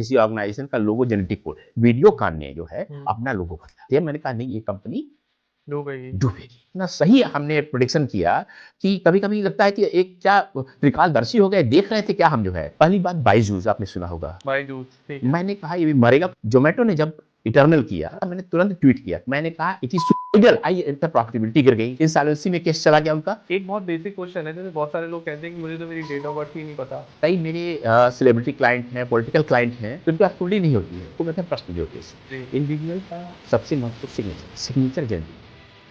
किसी ऑर्गेनाइजेशन का लोगो genetic code है, वीडियोकॉन ने जो है अपना लोगो बदला दिया। मैंने कहा नहीं, ये कंपनी डूबेगी। इतना सही हमने प्रेडिक्शन किया कि कभी-कभी लगता है कि एक क्या त्रिकालदर्शी हो गए, देख रहे थे क्या हम जो है। पहली बात बायजूस आपने सुना होगा। मैंने कहा ये भी मरेगा। जोमेटो ने जब इटर्नल किया, मैंने तुरंत ट्वीट किया। मैंने कहा it is suicidal, I inter profitability गिर गई, इंसॉल्वेंसी में केस चला गया उनका। एक बहुत बेसिक क्वेश्चन है, जैसे बहुत सारे लोग कहते हैं कि मुझे तो मेरी डेट ऑफ बर्थ ही नहीं पता। कई मेरे सेलिब्रिटी क्लाइंट हैं, पॉलिटिकल क्लाइंट हैं, तो उनकी बात नहीं होती है, वो कहते हैं प्रश्न जो होती है। इंडिविजुअल का सबसे महत्वपूर्ण सिग्नेचर जनरेट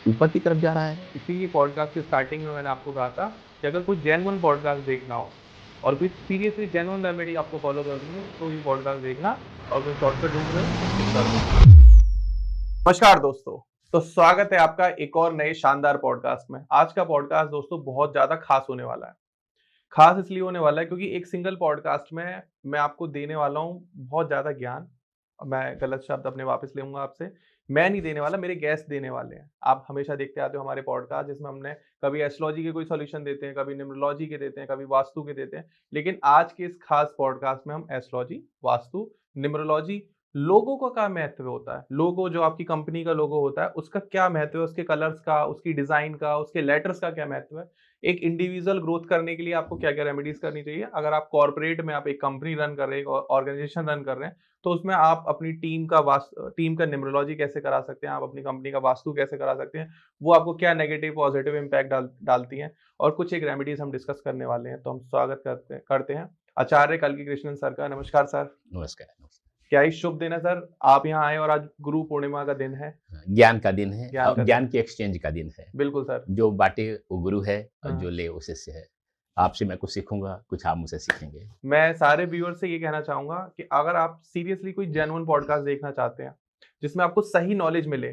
ऊपर की तरफ जा रहा है। इसी पॉडकास्ट की स्टार्टिंग में मैंने आपको कहा था कि अगर कोई जेन्युइन पॉडकास्ट देखना हो और कोई सीरियसली जेन्युइन रेमेडी आपको फॉलो करनी है तो ये पॉडकास्ट देखना, और कोई शॉर्टकट ढूंढ रहे हो। नमस्कार दोस्तों, तो स्वागत है आपका एक और नए शानदार पॉडकास्ट में। आज का पॉडकास्ट दोस्तों बहुत ज्यादा खास होने वाला है। खास इसलिए होने वाला है क्योंकि एक सिंगल पॉडकास्ट में मैं आपको देने वाला हूँ बहुत ज्यादा ज्ञान। मैं गलत शब्द अपने वापस लूंगा आपसे। मैं नहीं देने वाला, मेरे गेस्ट देने वाले हैं। आप हमेशा देखते आते हो हमारे पॉडकास्ट जिसमें हमने कभी एस्ट्रोलॉजी के कोई सॉल्यूशन देते हैं, कभी न्यूमरोलॉजी के देते हैं, कभी वास्तु के देते हैं। लेकिन आज के इस खास पॉडकास्ट में हम एस्ट्रोलॉजी, वास्तु, न्यूमरोलॉजी, लोगो का क्या महत्व होता है, लोगो जो आपकी कंपनी का लोगो होता है उसका क्या महत्व है, उसके कलर्स का, उसकी डिजाइन का, उसके लेटर्स का क्या महत्व है, एक इंडिविजुअल ग्रोथ करने के लिए आपको क्या क्या रेमेडीज करनी चाहिए। अगर आप कॉर्पोरेट में आप एक कंपनी रन कर रहे हैं, ऑर्गेनाइजेशन रन कर रहे हैं, तो उसमें आप अपनी टीम का न्यूमरोलॉजी कैसे करा सकते हैं, आप अपनी कंपनी का वास्तु कैसे करा सकते हैं, वो आपको क्या नेगेटिव पॉजिटिव इम्पैक्ट डालती हैं, और कुछ एक रेमेडीज हम डिस्कस करने वाले हैं। तो हम स्वागत करते हैं आचार्य कल्की कृष्णन सर का। नमस्कार सर। नमस्कार। क्या ही शुभ दिन है सर, आप यहाँ आए और आज गुरु पूर्णिमा का दिन है, ज्ञान का दिन है, ज्ञान के एक्सचेंज का दिन है। बिल्कुल सर। जो बांटे वो गुरु है और जो ले वो शिष्य है। आपसे मैं कुछ सीखूंगा, कुछ आप मुझसे सीखेंगे। मैं सारे व्यूअर से ये कहना चाहूंगा कि अगर आप सीरियसली कोई जेन्युइन पॉडकास्ट देखना चाहते हैं जिसमें आपको सही नॉलेज मिले,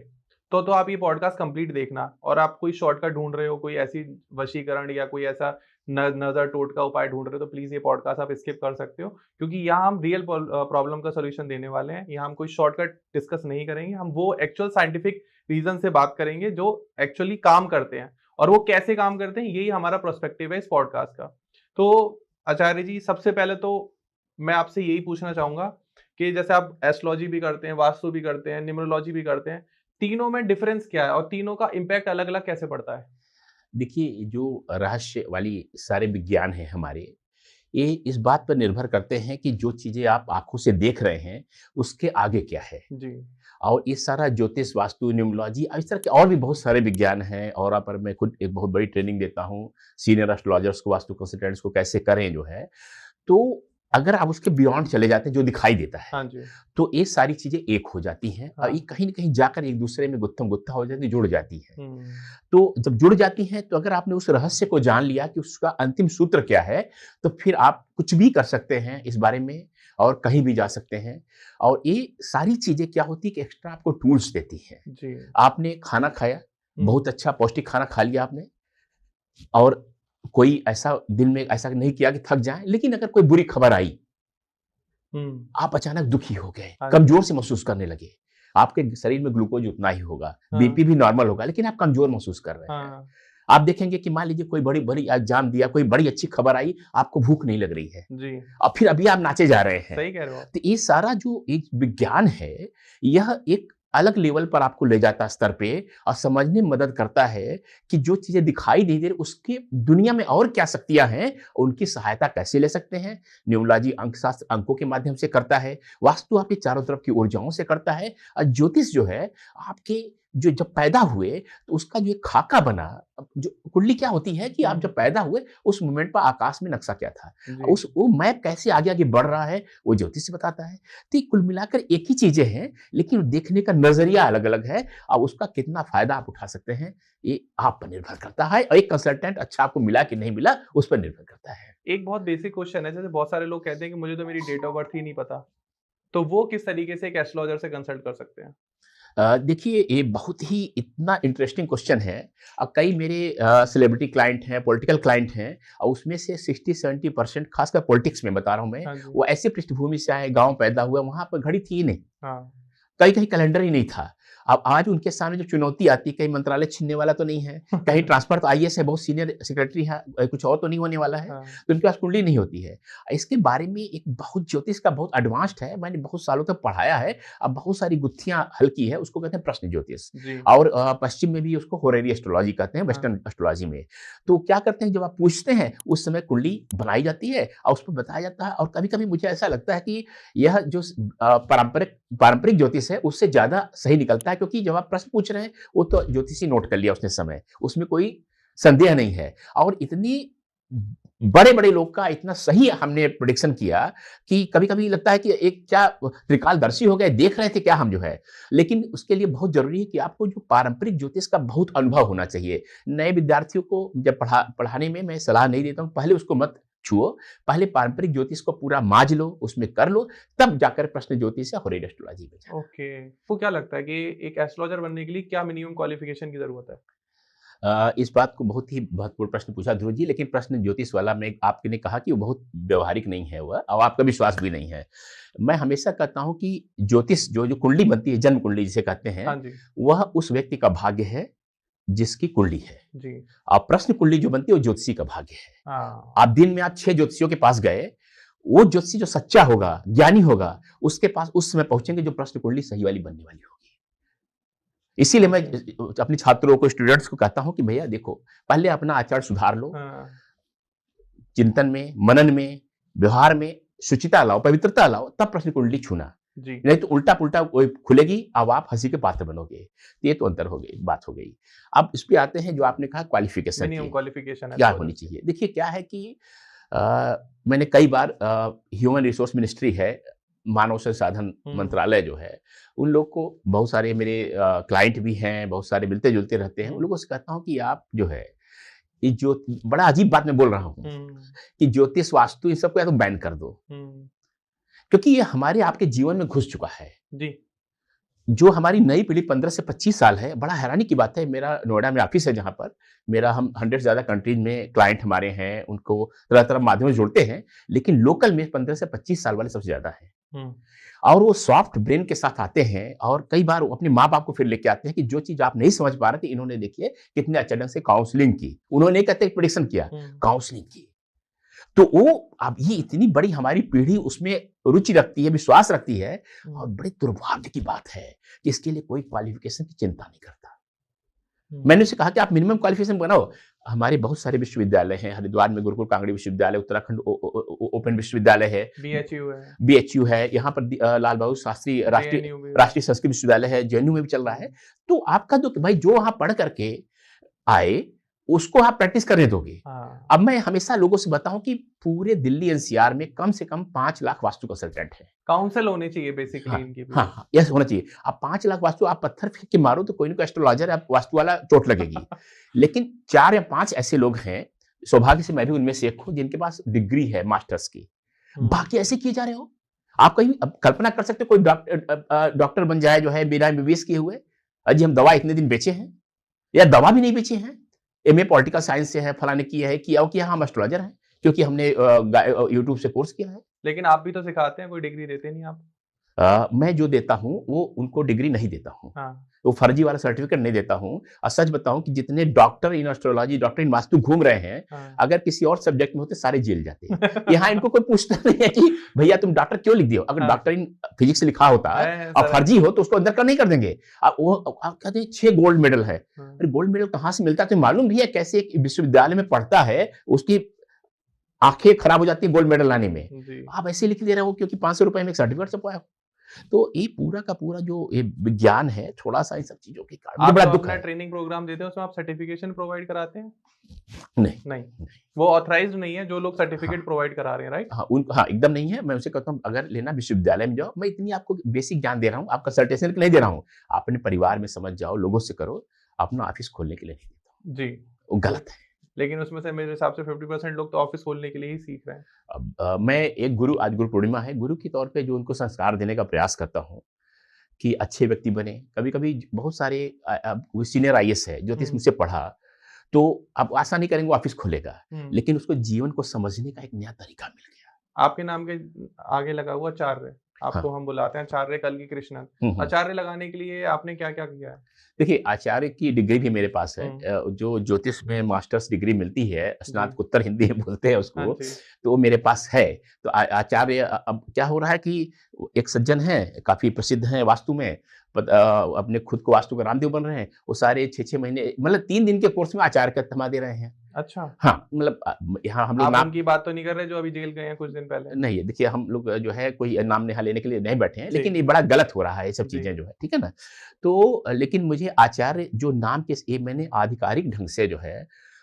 तो आप ये पॉडकास्ट कंप्लीट देखना। और आप कोई शॉर्टकट ढूंढ रहे हो, कोई ऐसी वशीकरण या कोई ऐसा नजर टोटका उपाय ढूंढ रहे हो, तो प्लीज ये पॉडकास्ट आप स्किप कर सकते हो, क्योंकि यहाँ हम रियल प्रॉब्लम का सोल्यूशन देने वाले हैं। यहाँ हम कोई शॉर्टकट डिस्कस नहीं करेंगे, हम वो एक्चुअल साइंटिफिक रीजन से बात करेंगे जो एक्चुअली काम करते हैं, और वो कैसे काम करते हैं यही हमारा पर्सपेक्टिव है इस पॉडकास्ट का। तो आचार्य जी, सबसे पहले तो मैं आपसे यही पूछना चाहूंगा कि जैसे आप एस्ट्रोलॉजी भी करते हैं, वास्तु भी करते हैं, न्यूमरोलॉजी भी करते हैं, तीनों में डिफरेंस क्या है और तीनों का इम्पैक्ट अलग अलग कैसे पड़ता है? देखिए, जो रहस्य वाली सारे विज्ञान हैं हमारे, ये इस बात पर निर्भर करते हैं कि जो चीजें आप आंखों से देख रहे हैं उसके आगे क्या है। जी। और ये सारा ज्योतिष, वास्तु, न्यूमरोलॉजी, इस तरह के और भी बहुत सारे विज्ञान हैं। और पर मैं खुद एक बहुत बड़ी ट्रेनिंग देता हूँ सीनियर एस्ट्रोलॉजर्स को, वास्तु कंसल्टेंट्स को, कैसे करें जो है। तो अगर आप उसके बियॉन्ड चले जाते हैं जो दिखाई देता है, हाँ जी। तो ये सारी चीजें एक हो जाती हैं और ये कहीं न कहीं जाकर एक दूसरे में गुत्थम गुत्था हो जाती है, जुड़ जाती है। तो जब जुड़ जाती हैं, तो अगर आपने उस रहस्य को जान लिया कि उसका अंतिम सूत्र क्या है, तो फिर आप कुछ भी कर सकते हैं इस बारे में और कहीं भी जा सकते हैं। और ये सारी चीजें क्या होती है कि एक्स्ट्रा आपको टूल्स देती हैं। जी। आपने खाना खाया, बहुत अच्छा पौष्टिक खाना खा लिया आपने, और कोई ऐसा दिन में ऐसा नहीं किया कि थक जाएँ, लेकिन अगर कोई बुरी खबर आई, आप अचानक दुखी हो गए, कमज़ोर से महसूस करने लगे। आपके शरीर में ग्लूकोज़ उतना ही होगा, बीपी भी नॉर्मल होगा, लेकिन आप कमज़ोर महसूस कर रहे हैं। आप देखेंगे कि मान लीजिए कोई बड़ी एग्ज़ाम दिया, कोई बड़ी अच्छी खबर आई, आपको भूख नहीं लग रही है। जी। और फिर अभी आप नाचे जा रहे हैं। सही कह रहे हो आप। तो ये सारा जो एक विज्ञान है, यह एक अलग लेवल पर आपको ले जाता है स्तर पे, और समझने में मदद करता है कि जो चीज़ें दिखाई नहीं दे रही, उसकी दुनिया में और क्या शक्तियाँ हैं, उनकी सहायता कैसे ले सकते हैं। न्यूमरोलॉजी अंकशास्त्र अंकों के माध्यम से करता है, वास्तु आपके चारों तरफ की ऊर्जाओं से करता है, और ज्योतिष जो है आपके जो जब पैदा हुए तो उसका जो एक खाका बना, जो कुंडली क्या होती है कि आप जब पैदा हुए उस मोमेंट पर आकाश में नक्शा क्या था, उस वो मैप कैसे आगे आगे बढ़ रहा है, वो ज्योतिष बताता है। तो कुल मिलाकर एक ही चीजें हैं, लेकिन देखने का नजरिया अलग अलग है, और उसका कितना फायदा आप उठा सकते हैं ये आप पर निर्भर करता है, और एक कंसल्टेंट अच्छा आपको मिला कि नहीं मिला उस पर निर्भर करता है। एक बहुत बेसिक क्वेश्चन है, जैसे बहुत सारे लोग कहते हैं कि मुझे तो मेरी डेट ऑफ बर्थ ही नहीं पता, तो वो किस तरीके से एक एस्ट्रोलॉजर से कंसल्ट कर सकते हैं? देखिए, ये बहुत ही इतना इंटरेस्टिंग क्वेश्चन है। कई मेरे सेलिब्रिटी क्लाइंट हैं, पॉलिटिकल क्लाइंट हैं, और उसमें से 60-70% खासकर पॉलिटिक्स में बता रहा हूँ मैं, वो ऐसी पृष्ठभूमि से आए, गाँव पैदा हुए, वहाँ पर घड़ी थी ही नहीं। कहीं-कहीं कैलेंडर ही नहीं था, अब आज उनके सामने जो चुनौती आती है, कहीं मंत्रालय छीनने वाला तो नहीं है, कहीं ट्रांसफर तो आईएएस है, बहुत सीनियर सेक्रेटरी है, कुछ और तो नहीं होने वाला है, हाँ, तो उनके पास कुंडली नहीं होती है। इसके बारे में एक बहुत ज्योतिष का बहुत एडवांस्ड है, मैंने बहुत सालों तक पढ़ाया है, अब बहुत सारी गुत्थियाँ हल की है, उसको कहते हैं प्रश्न ज्योतिष। जी। और पश्चिम में भी उसको होरेरी एस्ट्रोलॉजी कहते हैं, हाँ। वेस्टर्न एस्ट्रोलॉजी में। तो क्या करते हैं, जब आप पूछते हैं, उस समय कुंडली बनाई जाती है और उसपे बताया जाता है, और कभी-कभी मुझे ऐसा लगता है कि यह जो पारंपरिक ज्योतिष है, उससे ज़्यादा सही निकलता है, क्योंकि जब आप प्रश्न पूछ रहे हैं, वो तो ज्योतिषी नोट कर लिया उसने समय, उसमें कोई संदेह नहीं है। और इतनी बड़े-बड़े लोग का इतना सही हमने प्रेडिक्शन किया कि कभी-कभी लगता है कि एक क्या त्रिकालदर्शी हो गए, देख रहे थे क्या हम जो है। लेकिन उसके लिए बहुत ज़रूरी है कि आपको जो पारंपरिक ज्योतिष का बहुत अनुभव होना चाहिए। नए विद्यार्थियों को जब पढ़ाने में मैं सलाह नहीं देता हूँ, पहले उसको मत छुओ, पहले पारंपरिक ज्योतिष को पूरा माँज लो, उसमें कर लो, तब जाकर प्रश्न ज्योतिष या होरेरी एस्ट्रोलॉजी में जाना। ओके। आपको क्या लगता है कि एक एस्ट्रोलॉजर बनने के लिए क्या मिनिमम क्वालिफिकेशन की ज़रूरत है? इस बात को बहुत ही महत्वपूर्ण प्रश्न पूछा ध्रुव जी, लेकिन प्रश्न ज्योतिष वाला में आपने कहा कि वो बहुत व्यावहारिक नहीं है वह, और आपका विश्वास भी नहीं है। मैं हमेशा कहता हूँ कि ज्योतिष जो जो कुंडली बनती है, जन्म कुंडली जिसे कहते हैं, हाँ जी। वह उस व्यक्ति का भाग्य है जिसकी कुंडली है। जी। और प्रश्न कुंडली जो बनती है, वो ज्योतिषी का भाग्य है। हाँ। आप दिन में आप 6 ज्योतिषियों के पास गए, वो ज्योतिषी जो सच्चा होगा, ज्ञानी होगा, उसके पास उस समय पहुँचेंगे जो प्रश्न कुंडली सही वाली बनने वाली होगी। इसीलिए मैं अपने छात्रों को, स्टूडेंट्स को कहता हूँ कि भैया देखो, पहले अपना आचरण सुधार लो, हाँ। चिंतन में, मनन में, व्यवहार में शुचिता लाओ, पवित्रता लाओ, तब प्रश्न कुंडली छूना। जी। नहीं तो उल्टा-पुल्टा कोई खुलेगी, अब आप हँसी के पात्र बनोगे। ये तो अंतर हो गई, बात हो गई। अब इस पे आते हैं जो आपने कहा क्वालिफ़िकेशन मिनिमम की, क्वालिफिकेशन क्या एस्ट्रोलॉजर होनी की। चाहिए? देखिए क्या है कि अ, मैंने कई बार ह्यूमन रिसोर्स मिनिस्ट्री है, मानव संसाधन मंत्रालय जो है, उन लोग को बहुत सारे मेरे क्लाइंट भी हैं, बहुत सारे मिलते-जुलते रहते हैं। उन लोगों से कहता हूँ कि आप जो है, ये जो बड़ा अजीब बात मैं बोल रहा हूँ हुँ, कि ज्योतिष, वास्तु इन सबको या तो बैन कर दो, हुँ। क्योंकि ये हमारे आपके जीवन में घुस चुका है। जी। जो हमारी नई पीढ़ी 15 से 25 साल है, बड़ा हैरानी की बात है, मेरा नोएडा में ऑफ़िस है जहाँ पर, मेरा हम 100 से ज़्यादा कंट्रीज़ में क्लाइंट हमारे हैं, उनको तरह-तरह माध्यमों से जोड़ते हैं, लेकिन लोकल में 15 से 25 साल वाले सबसे ज़्यादा हैं। हुँ, और वो सॉफ्ट ब्रेन के साथ आते हैं, और कई बार वो अपने माँ-बाप को फिर लेके आते हैं कि जो चीज़ आप नहीं समझ पा रहे थे, इन्होंने देखिए कितने अच्छे ढंग से काउंसलिंग की। उन्होंने नहीं कहते प्रेडिक्शन किया, हुँ। काउंसलिंग की। तो वो, अब ये इतनी बड़ी हमारी पीढ़ी उसमें रुचि रखती है, विश्वास रखती है, और बड़े दुर्भाग्य की बात है कि इसके लिए कोई क्वालिफ़िकेशन की चिंता नहीं करता। मैंने उनसे कहा कि आप मिनिमम क्वालिफ़िकेशन बनाओ। हमारे बहुत सारे विश्वविद्यालय हैं, हरिद्वार में गुरुकुल कांगड़ी विश्वविद्यालय, उत्तराखंड ओपन विश्वविद्यालय है, बीएचयू है, बीएचयू है, यहाँ पर लाल बहादुर शास्त्री राष्ट्रीय जेएनयू भी है। राष्ट्रीय संस्कृत विश्वविद्यालय है, जेएनयू में भी चल रहा है। तो आपका जो भाई जो वहाँ पढ़ करके आए, उसको आप प्रैक्टिस करने दोगे। हाँ, अब मैं हमेशा लोगों से बताऊँ कि पूरे दिल्ली एनसीआर में कम से कम 5 लाख वास्तु कंसल्टेंट हैं। काउंसिल होने चाहिए बेसिकली हाँ, इनकी भी। हाँ, हाँ, यस होना चाहिए। अब 5 लाख वास्तु आप पत्थर फेंक के मारो तो कोई ना कोई एस्ट्रोलॉजर या वास्तु वाला चोट लगेगी। लेकिन 4 या 5 ऐसे लोग हैं, सौभाग्य से मैं भी उनमें से एक हूँ, जिनके पास डिग्री है मास्टर्स की। हुँ, बाकी ऐसे किए जा रहे हो। आप कहीं अब कल्पना कर सकते हो कोई डॉक्टर बन जाए जो है बिना एमबीबीएस किए हुए। अजी हम दवा इतने दिन बेचे हैं, या दवा भी नहीं बेचे हैं। एमए पॉलिटिकल साइंस से है, फलाने किया है, किया हो किया, हम एस्ट्रोलॉजर हैं, क्योंकि हमने यूट्यूब से कोर्स किया है। लेकिन आप भी तो सिखाते हैं, कोई डिग्री देते नहीं आप? मैं जो देता हूँ वो उनको डिग्री नहीं देता हूँ। हाँ, वो फर्जी वाला सर्टिफिकेट नहीं देता हूँ, और सच बताऊँ कि जितने डॉक्टर इन एस्ट्रोलॉजी, डॉक्टर इन वास्तु घूम रहे हैं, हाँ। अगर किसी और सब्जेक्ट में होते सारे जेल जाते हैं। यहाँ इनको कोई पूछता नहीं है कि भैया तुम डॉक्टर क्यों लिख दिए हो? अगर हाँ। डॉक्टर इन फिजिक्स लिखा होता है और सर। फर्जी हो तो उसको अंदर का नहीं कर देंगे। वो आप कहते हैं 6 गोल्ड मेडल है। हाँ, अरे गोल्ड मेडल कहाँ से मिलता है? तुम्हें मालूम भी है कैसे एक विश्वविद्यालय में पढ़ता है, उसकी आँखें खराब हो जाती है गोल्ड मेडल लाने में। जी। आप ऐसे लिख दे रहे हो क्योंकि ₹500 में एक सर्टिफिकेट छपवाया हो। तो ये पूरा का पूरा जो ये विज्ञान है, थोड़ा-सा इन सब चीज़ों के कारण मुझे आप बड़ा जो दुःख अपना है। ट्रेनिंग प्रोग्राम देते हैं उसमें आप सर्टिफिकेशन प्रोवाइड कराते हैं? नहीं, नहीं, नहीं। वो ऑथराइज्ड नहीं है जो लोग हाँ, सर्टिफिकेट प्रोवाइड करा रहे हैं, राइट? हाँ, एकदम नहीं है। मैं उनसे कहता हूँ अगर लेना विश्वविद्यालय में जाओ, मैं इतनी आपको बेसिक ज्ञान दे रहा हूँ, आप कंसल्टेशन के लिए नहीं दे रहा हूँ। आप अपने परिवार में समझ जाओ, लोगों से करो, अपना ऑफ़िस खोलने के लिए नहीं देता हूँ। जी। वो गलत है। लेकिन उसमें से मेरे हिसाब से 50% लोग तो ऑफिस खोलने के लिए ही सीख रहे हैं। अब मैं एक गुरु, आज गुरु पूर्णिमा है, गुरु के तौर पे जो उनको संस्कार देने का प्रयास करता हूँ कि अच्छे व्यक्ति बने। कभी-कभी बहुत सारे वो सीनियर आईएएस है, ज्योतिष हुँ, मुझसे पढ़ा, तो आप आशा नहीं करेंगे वो ऑफ़िस खोलेगा, हुँ। लेकिन उसको जीवन को समझने का एक नया तरीका मिल गया। आपके नाम के आगे लगा हुआ 4 है। आपको हम बुलाते हैं आचार्य कलगी कृष्णन। आचार्य लगाने के लिए आपने क्या-क्या किया है? देखिए, आचार्य की डिग्री भी मेरे पास है। हुँ। जो ज्योतिष में मास्टर्स डिग्री मिलती है, जी। स्नातकोत्तर हिंदी में बोलते हैं हाँ उसको, जी। तो वो मेरे पास है। तो आचार्य अब क्या हो रहा है कि एक सज्जन हैं, काफ़ी प्रसिद्ध हैं वास्तु में, अपने खुद को वास्तु का रामदेव बन रहे हैं। वो सारे 6-6 महीने मतलब 3 दिन के कोर्स में आचार्य का थमा दे रहे हैं। अच्छा। हाँ, मतलब यहाँ हम लोग आप नाम उनकी बात तो नहीं कर रहे जो अभी जेल गए हैं कुछ दिन पहले? नहीं, देखिए हम लोग जो है कोई नाम-नेहा लेने के लिए नहीं बैठे हैं, जी। लेकिन ये बड़ा गलत हो रहा है ये सब जी। चीज़ें जो है, ठीक है ना? तो लेकिन मुझे आचार्य जो नाम के ये मैंने आधिकारिक ढंग से जो है,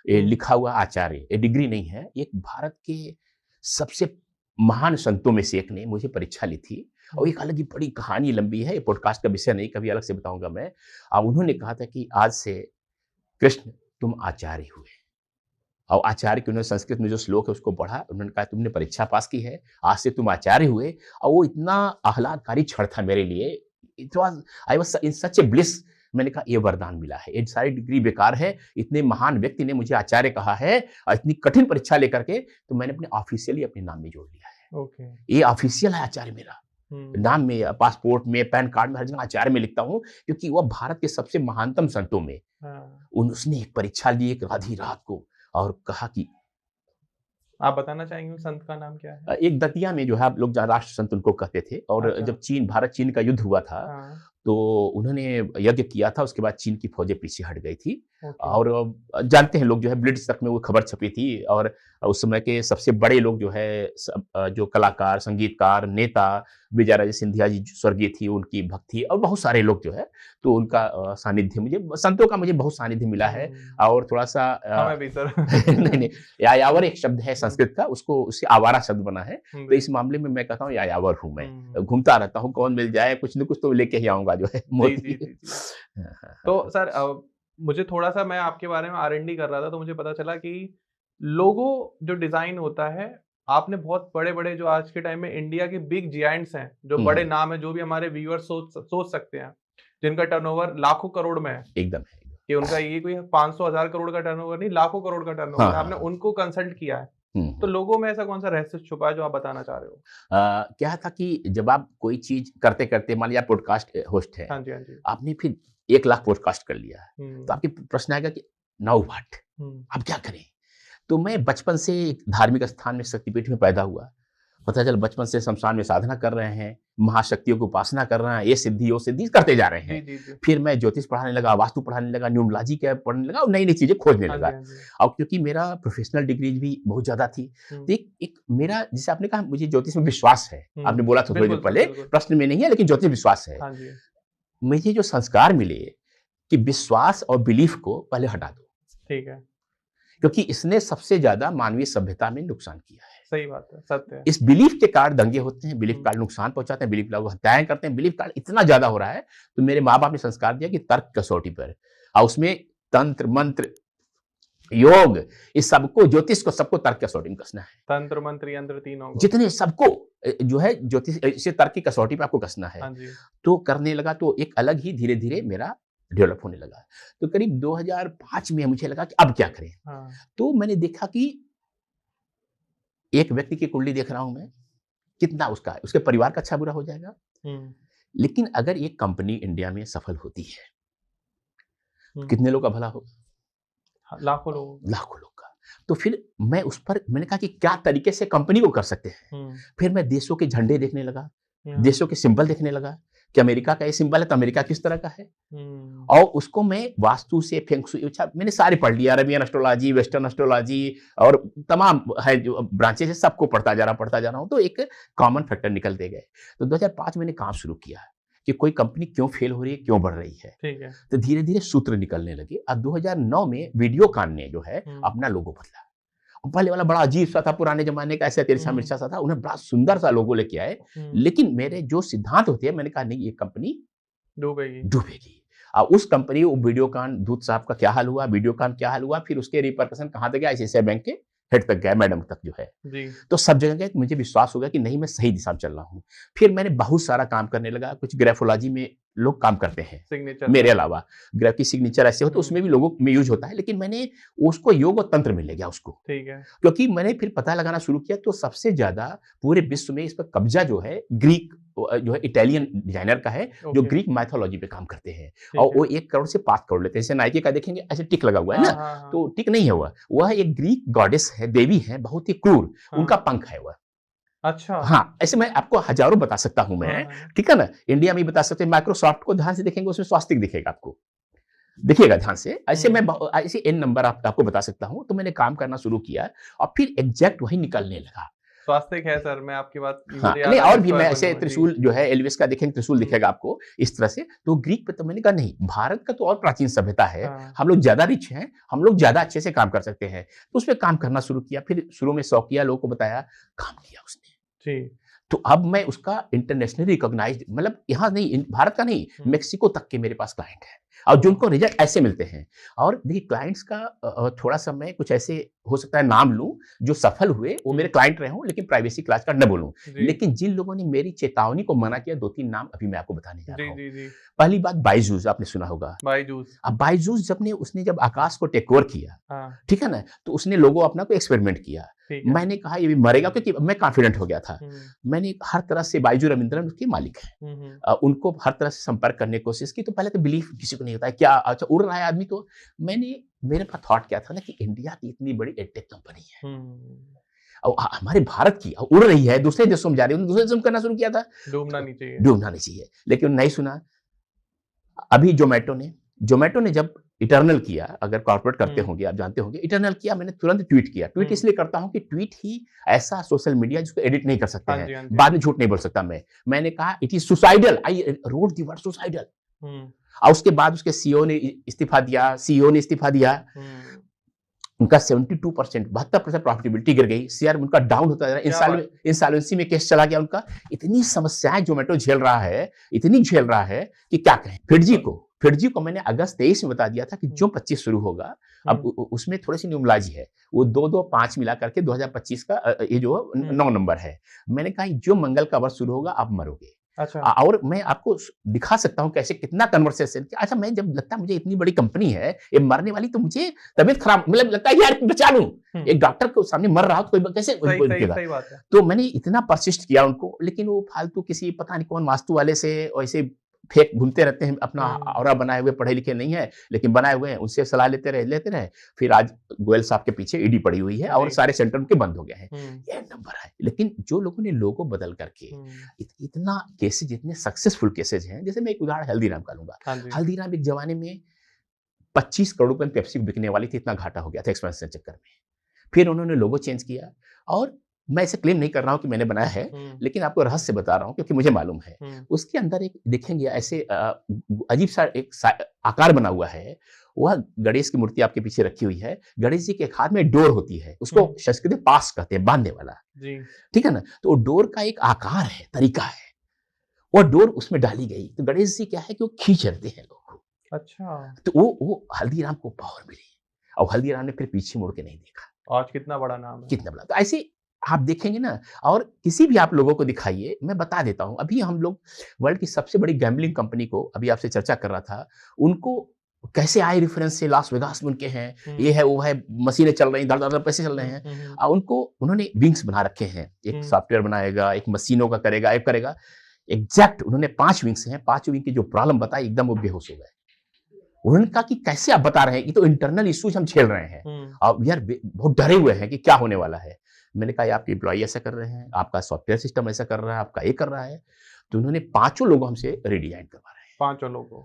ये हुँ। लिखा हुआ आचार्य, ये डिग्री नहीं है, एक भारत के सबसे महान संतों में से एक ने मुझे परीक्षा ली थी और एक अलग ही बड़ी कहानी लंबी है, ये पॉडकास्ट का विषय नहीं, कभी अलग से बताऊँगा मैं। उन्होंने कहा था कि आज से कृष्ण तुम आचार्य हुए। और आचार्य के उन्होंने संस्कृत में जो श्लोक है उसको पढ़ा, उन्होंने कहा तुमने परीक्षा पास की है, आज से तुम आचार्य हुए। और वो इतना आह्लादकारी क्षण था मेरे लिए, it was I was in such A bliss. मैंने कहा ये वरदान मिला है, ये सारी डिग्री बेकार है, इतने महान व्यक्ति ने मुझे आचार्य कहा है और इतनी कठिन परीक्षा लेकर के, तो मैंने अपने ऑफ़िशियली अपने नाम में जोड़ लिया है। ओके। ये ऑफ़िशियल है आचार्य मेरा। हुँ। नाम में, पासपोर्ट में, पैन कार्ड में, हर जगह आचार्य में लिखता हूँ, क्योंकि वह भारत के सबसे महानतम संतों में हाँ। उसने एक परीक्षा ली एक आधी रात को और कहा कि आप बताना चाहेंगे उस संत का नाम क्या है? एक दतिया में जो है आप लोग जहाँ राष्ट्र संत उनको कहते थे, और अच्छा। जब भारत चीन का युद्ध हुआ था, हाँ। तो उन्होंने यज्ञ किया था, उसके बाद चीन की फौजें पीछे हट गई थी। ओके। और जानते हैं लोग जो है ब्लिट्ज़ तक में वो खबर छपी थी, और उस समय के सबसे बड़े लोग जो है जो कलाकार, संगीतकार, नेता विजया राजे सिंधिया जी जो स्वर्गीय थी, उनकी भक्त थी और बहुत सारे लोग जो है, तो उनका सानिध्य मुझे संतों का मुझे बहुत सानिध्य मिला है। हुँ। और थोड़ा-सा हमें भी सर। नहीं, यायावर एक शब्द है संस्कृत का, उसको उससे आवारा शब्द बना है। हुँ, तो इस मामले में मैं कहता हूँ यायावर हूँ मैं। हुँ। घूमता रहता हूँ, कौन मिल जाए कुछ न कुछ तो लेके ही आऊँगा जो है जी, मोती। जी, जी, जी। हाँ, हाँ, हाँ। तो सर मुझे थोड़ा-सा मैं आपके बारे में आर-एन-डी कर रहा था तो मुझे पता चला कि लोगो जो डिज़ाइन होता है, आपने बहुत बड़े-बड़े जो आज के टाइम में इंडिया के बिग जायंट्स हैं, जो हुँ, बड़े हुँ। नाम हैं, जो भी हमारे व्यूअर्स सोच सकते हैं, जिनका टर्नओवर लाखों करोड़ में है, एकदम है। कि उनका ये कोई 500 हज़ार करोड़ का टर्नओवर नहीं, लाखों करोड़ का हाँ, टर्नओवर है, हाँ, आपने हाँ। उनको कंसल्ट किया है। हुँ, तो हुँ। लोगों में ऐसा कौन-सा रहस्य छुपा है जो आप बताना चाह रहे हो? क्या था कि जब आप कोई चीज़ करते-करते मान लिया आप पॉडकास्ट होस्ट हैं, हाँ जी, हाँ जी। आपने फिर 1 लाख पॉडकास्ट कर लिया, तो हुँ, आपके प्रश्न आएगा कि नाउ व्हाट? हुँ, अब क्या करें? तो मैं बचपन से एक धार्मिक स्थान में शक्तिपीठ में पैदा हुआ। पता चला बचपन से शमशान में साधना कर रहे हैं, महाशक्तियों की उपासना कर रहे हैं, ये सिद्धि, वो सिद्धि करते जा रहे जी, हैं। जी, जी। फिर मैं ज्योतिष पढ़ाने लगा, वास्तु पढ़ाने लगा, न्यूमरोलॉजी के पढ़ने लगा और नई-नई चीज़ें खोजने हाँ लगा। जी, हाँ जी। और क्योंकि मेरा प्रोफ़ेशनल डिग्रीज़ भी बहुत ज़्यादा थी, हुँ, तो एक एक मेरा जैसे आपने कहा मुझे ज्योतिष में विश्वास है। हुँ। आपने बोला था थोड़ी देर बिल्कुल सर, पहले, बिल्कुल। प्रश्न में नहीं है लेकिन ज्योतिष विश्वास है। हाँ जी, मुझे जो संस्कार मिले कि विश्वास और बिलीफ को पहले हटा दो, ठीक है। क्योंकि इसने सबसे ज़्यादा मानवीय सभ्यता में नुकसान किया है। सही बात है, सत्य है। इस बिलीफ के कारण दंगे होते हैं, बिलीफ के हुँ, कारण नुकसान पहुँचाते हैं, बिलीफ लोग हत्याएँ करते हैं, बिलीफ कारण इतना ज़्यादा हो रहा है, तो मेरे माँ-बाप ने संस्कार दिया कि तर्क कसौटी पर, और उसमें तंत्र, मंत्र, योग, इस सबको, ज्योतिष को सबको तर्क कसौटी में कसना है। तंत्र, मंत्र, यंत्र तीनों को। जितने सबको जो है ज्योतिष इसे तर्क की कसौटी पे आपको कसना है। हाँ जी। तो करने लगा तो एक अलग ही धीरे-धीरे मेरा डेवलप होने लगा। तो करीब 2005 में मुझे लगा कि अब क्या करें? हाँ, तो मैंने देखा कि एक व्यक्ति की कुंडली देख रहा हूँ मैं, कितना उसका उसके परिवार का अच्छा-बुरा हो जाएगा। हुँ, लेकिन अगर एक कंपनी इंडिया में सफल होती है, तो हुँ। कितने लोग का भला होगा? हाँ, लाखों लोगों को। लाखों लोग का। तो फिर मैं उस पर मैंने कहा कि क्या तरीके से कंपनी को कर सकते हैं। हुँ, फिर मैं देशों के झंडे देखने लगा, हुँ, देशों के सिंबल देखने लगा कि अमेरिका का ये सिंबल है तो अमेरिका किस तरह का है। हुँ, और उसको मैं वास्तु से, फेंग शुई, अच्छा मैंने सारे पढ़ लिया, अरेबियन एस्ट्रोलॉजी, वेस्टर्न एस्ट्रोलॉजी और तमाम है जो ब्रांचेस है, सबको पढ़ता जा रहा हूँ, तो एक कॉमन फैक्टर निकलते गए। तो 2005 मैंने काम शुरू किया कि कोई कंपनी क्यों फेल हो रही है, क्यों बढ़ रही है। ठीक है। तो धीरे-धीरे सूत्र निकलने लगे। अब 2009 में वीडियोकॉन ने जो है हुँ, अपना लोगो बदला। पहले वाला बड़ा अजीब-सा था, पुराने ज़माने का ऐसा हुँ, तिरछा-मिर्चा सा था, उन्हें बड़ा सुंदर-सा लोगो लेके आए। हुँ, लेकिन मेरे जो सिद्धांत होते हैं, मैंने कहा नहीं ये कंपनी डूबेगी। डूबेगी। उस कंपनी वो वीडियोकॉन दूत साहब का क्या हाल हुआ, वीडियोकॉन क्या हाल हुआ, फिर उसके रिपरकशन कहाँ तक गया, आईसीआईसीआई बैंक के हेड तक गया, मैडम तक जो है। जी। तो सब जगह गए, मुझे विश्वास हो गया कि नहीं मैं सही दिशा में चल रहा हूँ। फिर मैंने बहुत सारा काम करने लगा, कुछ ग्राफोलॉजी में लोग काम करते हैं, सिग्नेचर मेरे का। अलावा। ग्राफ की सिग्नेचर ऐसे हो तो हुँ, उसमें भी लोगों में यूज़ होता है, लेकिन मैंने उसको योग और तंत्र में ले गया उसको। ठीक है। क्योंकि मैंने फिर पता लगाना शुरू किया तो सबसे ज़्यादा पूरे विश्व में इस पर कब्ज़ा जो है ग्रीक जो है इटालियन डिजाइनर का है, जो ओके। ग्रीक माइथोलॉजी पे काम करते हैं। ठीक और है। वो 1 करोड़ से 5 करोड़ लेते हैं। जैसे नाइके का देखेंगे ऐसे टिक लगा हुआ है हाँ, ना, हाँ, हाँ। तो टिक नहीं है वह एक ग्रीक गॉडेस है, देवी है, बहुत ही क्रूर, उनका हाँ। पंख है वह। अच्छा। हाँ, ऐसे मैं आपको हज़ारों बता सकता हूँ हाँ, मैं, हाँ। ठीक है ना? इंडिया में भी बता सकते हैं, माइक्रोसॉफ्ट को ध्यान से देखेंगे उसमें स्वास्तिक दिखेगा आपको। देखिएगा ध्यान से, ऐसे हुँ। मैं ऐसे एन नंबर आपको बता सकता हूँ, तो मैंने काम करना शुरू किया और फिर एग्ज़ैक्ट वही निकलने लगा। स्वास्तिक है सर, मैं आपकी बात हाँ, मुझे याद नहीं आ गया और भी मैं स्क्वायर ऐसे बनूँगा। जी। त्रिशूल जो है एल्विस का देखेंगे त्रिशूल हुँ। दिखेगा आपको इस तरह से, तो ग्रीक पे तो मैंने कहा नहीं, भारत का तो और प्राचीन सभ्यता है, हाँ। हम लोग ज़्यादा रिच हैं, हम लोग ज़्यादा अच्छे से काम कर सकते हैं। तो उसपे काम करना शुरू किया, फिर शुरू में शौकिया लोगों को बताया, काम किया उसने। जी। तो अब मैं उसका इंटरनेशनली रिकॉग्नाइज्ड मतलब यहाँ नहीं भारत का नहीं, हुँ। मेक्सिको तक के मेरे पास क्लाइंट हैं और ओह! जिनको रिजल्ट ऐसे मिलते हैं। और देखिए क्लाइंट्स का थोड़ा-सा मैं कुछ ऐसे हो सकता है नाम लूँ, जो सफल हुए, वो मेरे हुँ। क्लाइंट रहे हों, लेकिन प्राइवेसी क्लास का न बोलूँ। जी। लेकिन जिन लोगों ने मेरी चेतावनी को मना किया, 2-3 नाम अभी मैं आपको बताने जा जी, रहा हूँ। जी, जी। पहली बात बायजूस आपने सुना होगा। बायजूस। अब बायजूस उसने जब आकाश को टेक ओवर किया, हाँ, ठीक है ना? तो उसने लोगों अपना को एक्सपेरिमेंट किया। ठीक है। मैंने कहा ये भी मरेगा क्योंकि मैं कॉन्फिडेंट हो गया था। हुँ। मैंने हर तरह से बायजू रविंद्रन उसके मालिक हैं। हुँ, हुँ। उनको हर तरह से संपर्क करने की कोशिश की, तो पहले तो बिलीव किसी को नहीं होता है, क्या अच्छा उड़ रहा है आदमी तो मेरे पास थॉट क्या था ना कि इंडिया की इतनी बड़ी एडटेक कंपनी है हुँ। और हमारे भारत की उड़ रही है, दूसरे देशों में जा रही है, दूसरे देशों में करना शुरू किया था, डूबना तो नहीं चाहिए। डूबना नहीं चाहिए, लेकिन नहीं सुना। अभी ज़ोमैटो ने जब इटर्नल किया, अगर कॉर्पोरेट करते हुँ। होंगे, आप जानते होंगे, इटर्नल किया, मैंने तुरंत ट्वीट किया। ट्वीट हुँ। इसलिए करता हूँ कि ट्वीट ही ऐसा सोशल मीडिया जिसको एडिट नहीं कर सकते हाँ हैं। जी, हाँ जी। बाद में झूठ नहीं बोल सकता मैं। मैंने कहा it is suicidal, I wrote the word suicidal. हुँ। और उसके बाद उसके सीईओ ने इस्तीफा दिया, सीईओ ने इस्तीफा दिया। हुँ। उनका 72% 72% प्रॉफिटेबिलिटी गिर गई। शेयर उनका डाउन होता जा क्या रहा है। बात है! इंसॉल्वेंसी में केस चला गया उनका। इतनी समस्याएँ ज़ोमैटो झेल रहा है, इतनी झेल रहा है कि क्या कहें। फिटजी को मैंने अगस्त 23 में बता दिया था कि हुँ। जो 25 शुरू होगा, अब हुँ। उसमें थोड़ी-सी न्यूमरालजी है। वो 2-2 5 मिला करके 2025 का ये जो हुँ। 9 नंबर है। मैंने कहा जो मंगल का वर्ष शुरू होगा, आप मरोगे। अच्छा। और मैं आपको दिखा सकता हूँ कैसे कितना कन्वर्सेशन किया। अच्छा मैं जब लगता है मुझे इतनी बड़ी कंपनी है, ये मरने वाली तो मुझे तबीयत खराब मतलब लगता है कि यार बचा लूँ। हुँ। एक डॉक्टर के सामने मर रहा हो तो कोई कैसे सही, सही, रुकेगा? सही बात है। तो मैंने इतना परसिस्ट किया उनको, लेकिन वो फालतू किसी पता नहीं कौन वास्तु वाले से ऐसे फेक घूमते रहते हैं, अपना हुँ। ऑरा बनाए हुए, पढ़े लिखे नहीं है, लेकिन बनाए हुए हैं, उनसे सलाह लेते रहे। फिर आज गोयल साहब के पीछे ईडी पड़ी हुई है और जी। सारे सेंटर उनके बंद हो गए हैं। हुँ। ये नंबर है। लेकिन जो लोगों ने लोगो बदल करके हुँ। इतना केसेज़ इतने सक्सेसफुल केसेज़ हैं, जैसे मैं एक उदाहरण हल्दीराम का लूँगा। हाँ जी। हल्दीराम एक ज़माने में 25 करोड़ रुपए में पेप्सी बिकने वाली थी, इतना घाटा हो गया था एक्सपेंशन के चक्कर में। फिर उन्होंने लोगो चेंज किया और मैं ऐसे क्लेम नहीं कर रहा हूँ कि मैंने बनाया है, हुँ। लेकिन आपको रहस्य बता रहा हूँ क्योंकि मुझे मालूम है। हुँ। उसके अंदर एक देखेंगे ऐसे अजीब-सा एक आकार बना हुआ है, वह गणेश की मूर्ति आपके पीछे रखी हुई है। गणेश जी के एक हाथ में डोर होती है, उसको हुँ। संस्कृत में पास कहते हैं, बाँधने वाला, जी। ठीक है ना? तो वो डोर का एक आकार है, तरीका है। वो डोर उसमें डाली गई, तो गणेश जी क्या है कि वो खींच लेते हैं लोगों को। अच्छा। तो वो हल्दीराम को पावर मिली और हल्दीराम ने फिर पीछे मुड़ के नहीं देखा। आज कितना बड़ा नाम है। कितना बड़ा तो ऐसे आप देखेंगे ना और किसी भी आप लोगों को दिखाइए, मैं बता देता हूँ, अभी हम लोग वर्ल्ड की सबसे बड़ी गैम्बलिंग कंपनी को अभी आपसे चर्चा कर रहा था, उनको कैसे आए रेफरेंस से लास वेगास में उनके हैं, हुँ। ये है, वो है, मशीनें चल रही हैं, धड़-धड़ पैसे चल रहे हुँ, हैं। हुँ, हुँ। उनको उन्होंने विंग्स बना रखे हैं, एक हुँ। सॉफ्टवेयर बनाएगा, एक मशीनों का करेगा, एक करेगा। एग्ज़ैक्ट उन्होंने 5 विंग्स हैं, 5 विंग की जो प्रॉब्लम बताई एकदम वो बेहोश हो गए। उन्होंने कहा कि कैसे आप बता रहे हैं, ये तो इंटरनल इश्यूज़ हम झेल रहे हैं हुँ। और वी आर बहुत डरे हुए हैं कि क्या होने वाला है। मैंने कहा ये आपके एम्प्लॉयी ऐसा कर रहे हैं, आपका सॉफ्टवेयर सिस्टम ऐसा कर रहा है, आपका ये कर रहा है। तो उन्होंने पाँचों लोगों हमसे रिडिज़ाइन करवा रहे हैं। पाँचों लोगों।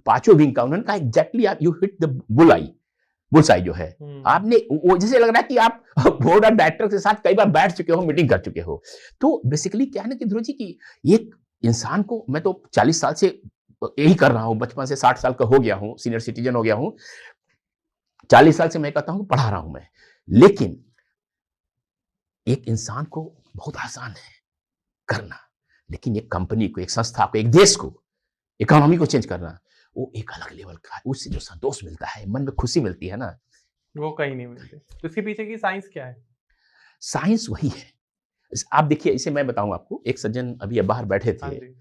पाँचों विंग का उन्होंने कहा एग्ज़ैक्टली आप यू हिट द बुलसआई जो है। हुँ। आपने वो जैसे लग रहा है कि आप बोर्ड ऑफ डायरेक्टर के साथ कई बार बैठ चुके हो, मीटिंग कर चुके हो। तो बेसिकली क्या है ना कि ध्रुव जी कि एक इंसान को मैं तो 40 साल से यही कर रहा हूँ, बचपन से 60 साल का हो गया हूँ, सीनियर सिटीज़न हो गया हूँ। 40 साल से मैं कहता हूँ पढ़ा रहा हूँ मैं। लेकिन एक इंसान को बहुत आसान है करना, लेकिन एक कंपनी को, एक संस्था को, एक देश को, इकोनॉमी को चेंज करना, वो एक अलग लेवल का है। उससे जो संतोष मिलता है, मन में खुशी मिलती है ना, वो कहीं नहीं मिलते। तो इसके पीछे की साइंस क्या है? साइंस वही है। आप देखिए, इसे मैं बताऊँ आपको, एक सज्जन अभी बाहर बैठे हाँ थे, जी।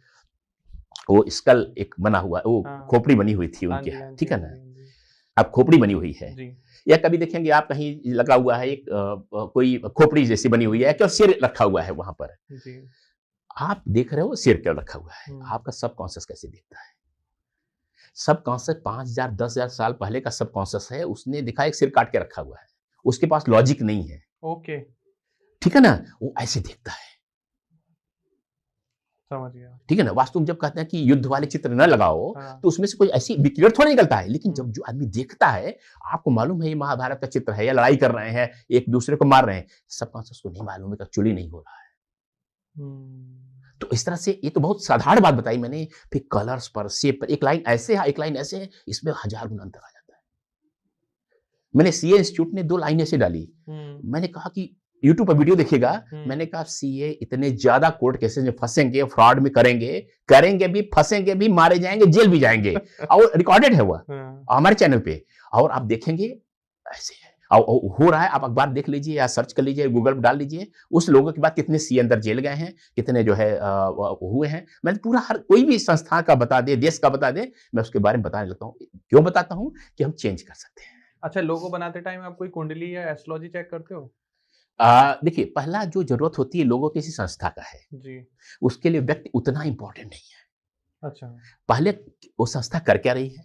वो स्कल एक बना हुआ, वो हाँ। खोपड़ी बनी हुई थी हाँ उनके, जी, हाँ जी, ठीक है हाँ ना? जी, हाँ जी। अब खोपड़ी बनी हुई है। जी। या कभी देखेंगे आप कहीं लगा हुआ है एक कोई खोपड़ी जैसी बनी हुई है, क्या शेर रखा हुआ है वहाँ पर। जी। आप देख रहे हो सिर क्यों रखा हुआ है, आपका सबकॉन्शियस कैसे देखता है? सबकॉन्शियस 5000 10,000 साल पहले का सबकॉन्शियस है, उसने देखा एक सिर काट के रखा हुआ है, उसके पास लॉजिक नहीं है, ओके, ठीक है ना? वो ऐसे देखता है, समझ गया। ठीक है ना? वास्तु में जब कहते हैं कि युद्ध वाले चित्र न लगाओ, हाँ। तो उसमें से कोई ऐसी विकिरण थोड़ा निकलता है, लेकिन जब जो आदमी देखता है, आपको मालूम है ये महाभारत का चित्र है या लड़ाई कर रहे हैं, एक दूसरे को मार रहे हैं, सबकॉन्शियस को नहीं मालूम है कि एक्चुअली नहीं हो रहा है। तो इस तरह से ये तो बहुत साधारण बात बताई मैंने, फिर कलर्स पर, शेप पर, एक लाइन ऐसे है, एक लाइन ऐसे है, इसमें 1000 गुना अंतर आ जाता है। मैंने सीए इंस्टीट्यूट ने 2 लाइन ऐसे डाली, मैंने कहा कि यूट्यूब पर वीडियो देखिएगा, मैंने कहा सीए इतने ज्यादा कोर्ट केसेस में फंसेंगे, फ्रॉड में करेंगे भी, फंसेंगे भी, मारे जाएंगे, जेल भी जाएंगे, और रिकॉर्डेड है वह हमारे चैनल पे, और आप देखेंगे ऐसे है, और हो रहा है। आप अखबार देख लीजिए या सर्च कर लीजिए, गूगल पर डाल लीजिए, उस लोगों के बाद कितने सी अंदर जेल गए हैं, कितने जो है हुए हैं। मैंने पूरा हर कोई भी संस्था का बता दे, देश का बता दे, मैं उसके बारे में बताने लगता हूँ। क्यों बताता हूँ? कि हम चेंज कर सकते हैं। अच्छा, लोगो बनाते टाइम आप कोई कुंडली या एस्ट्रोलॉजी चेक करते हो? देखिए, पहला जो जरूरत होती है लोगों किसी संस्था का है जी। उसके लिए व्यक्ति उतना इंपॉर्टेंट नहीं है। अच्छा। पहले वो संस्था कर क्या रही है,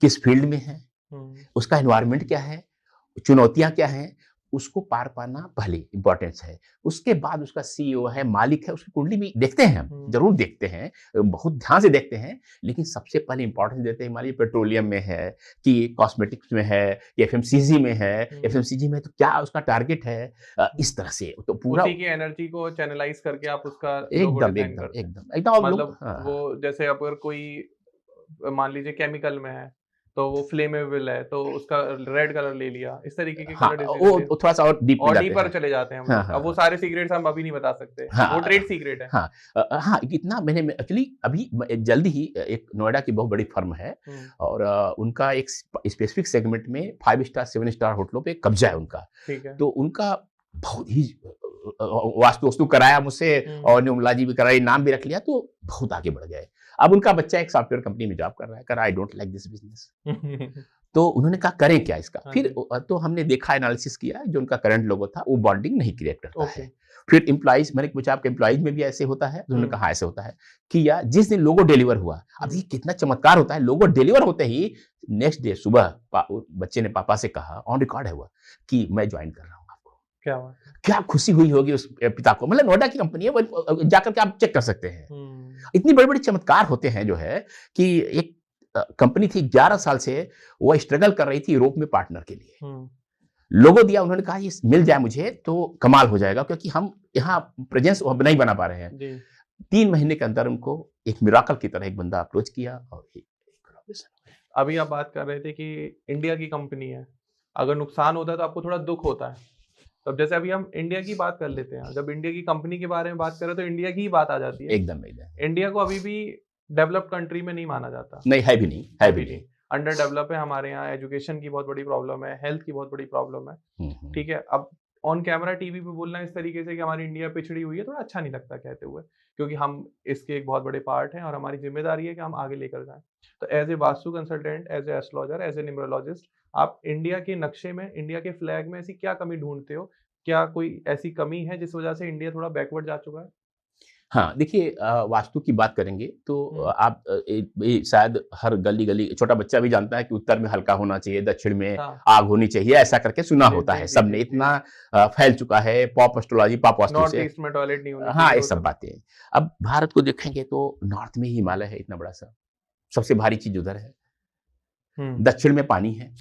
किस फील्ड में है, उसका एनवायरनमेंट क्या है, चुनौतियां क्या हैं, उसको पार पाना पहले इंपॉर्टेंस है। उसके बाद उसका सीईओ है, मालिक है, उसकी कुंडली भी देखते हैं हम, जरूर देखते हैं, बहुत ध्यान से देखते हैं, लेकिन सबसे पहले इंपॉर्टेंस देते हैं। मान लीजिए पेट्रोलियम में है कि कॉस्मेटिक्स में है कि एफएमसीजी में है, एफएमसीजी में तो क्या उसका टारगेट है, इस तरह से तो पूरा उसी की एनर्जी को चैनलाइज करके आप उसका एकदम एकदम एकदम एकदम मतलब वो जैसे अगर कोई मान लीजिए केमिकल में है तो वो फ्लेमेबल है तो उसका रेड कलर ले लिया, इस तरीके के कलर वो थोड़ा सा और डीप और डीपर चले जाते हैं हम लोग। अब वो सारे सीक्रेट्स हम अभी नहीं बता सकते, वो ट्रेड सीक्रेट है। हाँ, इतना मैंने एक्चुअली अभी जल्दी ही एक नोएडा की बहुत बड़ी फर्म है और उनका एक स्पेसिफिक सेगमेंट में 5 स्टार 7 स्टार होटलों पे कब्जा है उनका। ठीक है। तो उनका बहुत ही वास्तु कराया मुझसे और न्यूमरोलॉजी भी कराई, नाम भी रख लिया, तो बहुत आगे बढ़ गए। अब उनका बच्चा एक सॉफ्टवेयर कंपनी में जॉब कर रहा है, कह रहा I don't like this business. तो उन्होंने कहा करें क्या इसका? फिर तो हमने देखा, एनालिसिस किया, जो उनका करंट लोगो था वो बॉन्डिंग नहीं क्रिएट करता है। फिर एम्प्लॉइज, मैंने पूछा आपके एम्प्लॉइज में भी ऐसे होता है? उन्होंने कहा ऐसे होता है। किया, जिस दिन लोगो डिलीवर हुआ, अब ये कितना चमत्कार होता है, लोगो डिलीवर होते ही नेक्स्ट डे सुबह बच्चे ने पापा से कहा, ऑन रिकॉर्ड है वो, कि मैं ज्वाइन कर रहा हूँ। क्या खुशी हुई होगी उस पिता को। मतलब नोएडा की कंपनी है, वो जाकर के आप चेक कर सकते हैं। इतनी बड़ी बड़ी चमत्कार होते हैं जो है कि एक कंपनी थी 11 साल से वो स्ट्रगल कर रही थी यूरोप में पार्टनर के लिए। लोगो दिया, उन्होंने कहा ये मिल जाए मुझे तो कमाल हो जाएगा, क्योंकि हम यहाँ प्रेजेंस नहीं बना पा रहे हैं। 3 महीने के अंदर उनको एक मिराकल की तरह एक बंदा अप्रोच किया और अभी आप बात कर रहे थे कि इंडिया की कंपनी है, अगर नुकसान होता है तो आपको थोड़ा दुख होता है। तो जैसे अभी हम इंडिया की बात कर लेते हैं, जब इंडिया की कंपनी के बारे में बात करें तो इंडिया की ही बात आ जाती है। एकदम। इंडिया को अभी भी डेवलप्ड कंट्री में नहीं माना जाता। नहीं, है भी नहीं। अंडर डेवलप है। हमारे यहाँ एजुकेशन की बहुत बड़ी प्रॉब्लम है, हेल्थ की बहुत बड़ी प्रॉब्लम है। ठीक है, अब ऑन कैमरा टीवी पे बोलना इस तरीके से कि हमारी इंडिया पिछड़ी हुई है, थोड़ा अच्छा नहीं लगता कहते हुए, क्योंकि हम इसके एक बहुत बड़े पार्ट हैं और हमारी जिम्मेदारी है कि हम आगे लेकर जाएं। तो as a vastu consultant, as a astrologer, as a numerologist, आप इंडिया के नक्शे में, इंडिया के फ्लैग में ऐसी क्या कमी ढूंढते हो? क्या कोई ऐसी कमी है जिस वजह से इंडिया थोड़ा बैकवर्ड जा चुका है? हाँ, देखिए, वास्तु की बात करेंगे तो आप शायद हर गली-गली छोटा बच्चा भी जानता है कि उत्तर में हल्का होना चाहिए, दक्षिण में आग होनी चाहिए, ऐसा करके सुना होता है सबने। इतना फैल चुका है पॉप एस्ट्रोलॉजी, पॉप वास्तु से। नॉर्थ ईस्ट में टॉयलेट नहीं होनी हाँ, ये सब बातें। अब भारत को देखेंगे तो नॉर्थ में ही हिमालय है, इतना बड़ा सा, सबसे भारी चीज उधर है। दक्षिण में पानी है।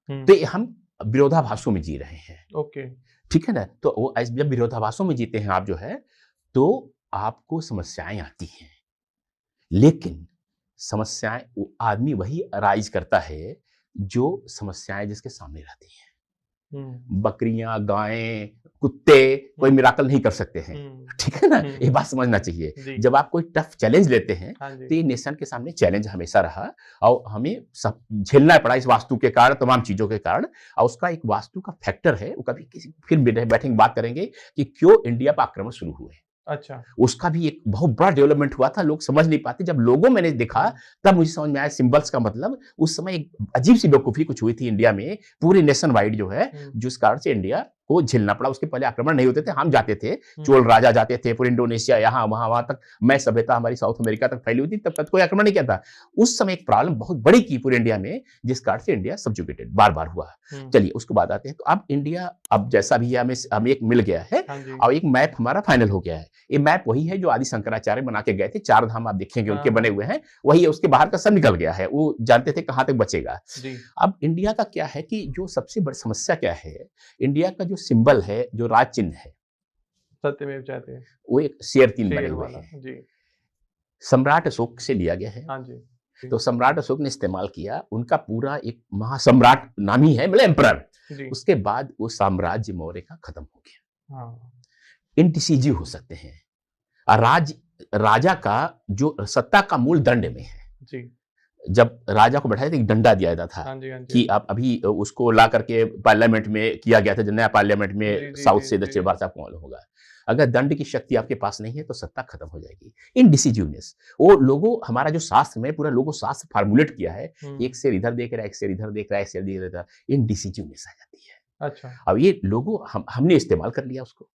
तो हम विरोधाभासों में जी रहे हैं। ओके, ठीक है ना? तो वो जब विरोधाभासों में जीते हैं आप जो है, तो आपको समस्याएं आती हैं, लेकिन समस्याएं वो आदमी वही राइज करता है जो समस्याएं जिसके सामने रहती हैं। बकरियां, गायें, कुत्ते कोई मिराकल नहीं कर सकते हैं। ठीक है ना? ये बात समझना चाहिए। जब आप कोई टफ चैलेंज लेते हैं तो ये नेशन के सामने चैलेंज हमेशा रहा और हमें सब झेलना पड़ा इस वास्तु के कारण, तमाम चीजों के कारण। और उसका एक वास्तु का फैक्टर है, वो कभी किसी फिर बैठेंगे बात करेंगे कि क्यों इंडिया पर आक्रमण शुरू हुए। अच्छा, उसका भी एक बहुत बड़ा डेवलपमेंट हुआ था, लोग समझ नहीं पाते। जब लोगों मैंने देखा तब मुझे समझ में आया सिंबल्स का मतलब। उस समय एक अजीब सी बेवकूफी कुछ हुई थी इंडिया में, पूरे नेशन वाइड जो है, जिस कारण से इंडिया को झेलना पड़ा। उसके पहले आक्रमण नहीं होते थे, हम जाते थे, चोल राजा जाते थे, पूरे इंडोनेशिया, यहाँ वहां वहां तक मैं सभ्यता हमारी साउथ अमेरिका तक फैली हुई थी, तब तक कोई आक्रमण नहीं किया था। उस समय एक प्रॉब्लम बहुत बड़ी की पूरे इंडिया में, जिस कारण से इंडिया सबजुगेटेड बार बार हुआ। चलिए उसके बाद आते हैं। तो अब इंडिया, अब जैसा भी हमें एक मिल गया है और एक मैप हमारा फाइनल हो गया है। ये मैप वही है जो आदि शंकराचार्य बना के गए थे, 4 धाम आप देखेंगे उनके बने हुए हैं, वही है। उसके बाहर का सब निकल गया है, वो जानते थे कहां तक बचेगा। अब इंडिया का क्या है कि जो सबसे बड़ी समस्या क्या है, इंडिया का जो सिंबल है, जो राज चिन्ह है, सत्यमेव जयते, वो एक शेर 3 बने हुए हैं, सम्राट अशोक से लिया गया है। हाँ जी। तो सम्राट अशोक ने इस्तेमाल किया, उनका पूरा एक महासम्राट नाम ही है, मतलब एम्परर। उसके बाद वो साम्राज्य मौर्य का खत्म हो गया। हाँ। इंडिसिजिव हो सकते हैं। राजा का जो सत्ता का मूल दंड में है जी। जब राजा को बैठाया था, एक डंडा दिया जाता था। हाँ जी, हाँ जी, कि आप अभी उसको ला करके पार्लियामेंट में किया गया था, नया पार्लियामेंट में साउथ से दक्षिण भारत आपको मालूम होगा। अगर दंड की शक्ति आपके पास नहीं है तो सत्ता खत्म हो जाएगी। इनडिसिजिवनेस, वो लोगों, हमारा जो शास्त्र में पूरा लोगों शास्त्र फार्मूलेट किया है, एक शेर इधर देख रहा है, एक शेर इधर देख रहा है, एक शेर इधर देख रहा है, इनडिसिजिवनेस आ जाती है। अच्छा। अब ये लोगों हमने इस्तेमाल कर लिया उसको।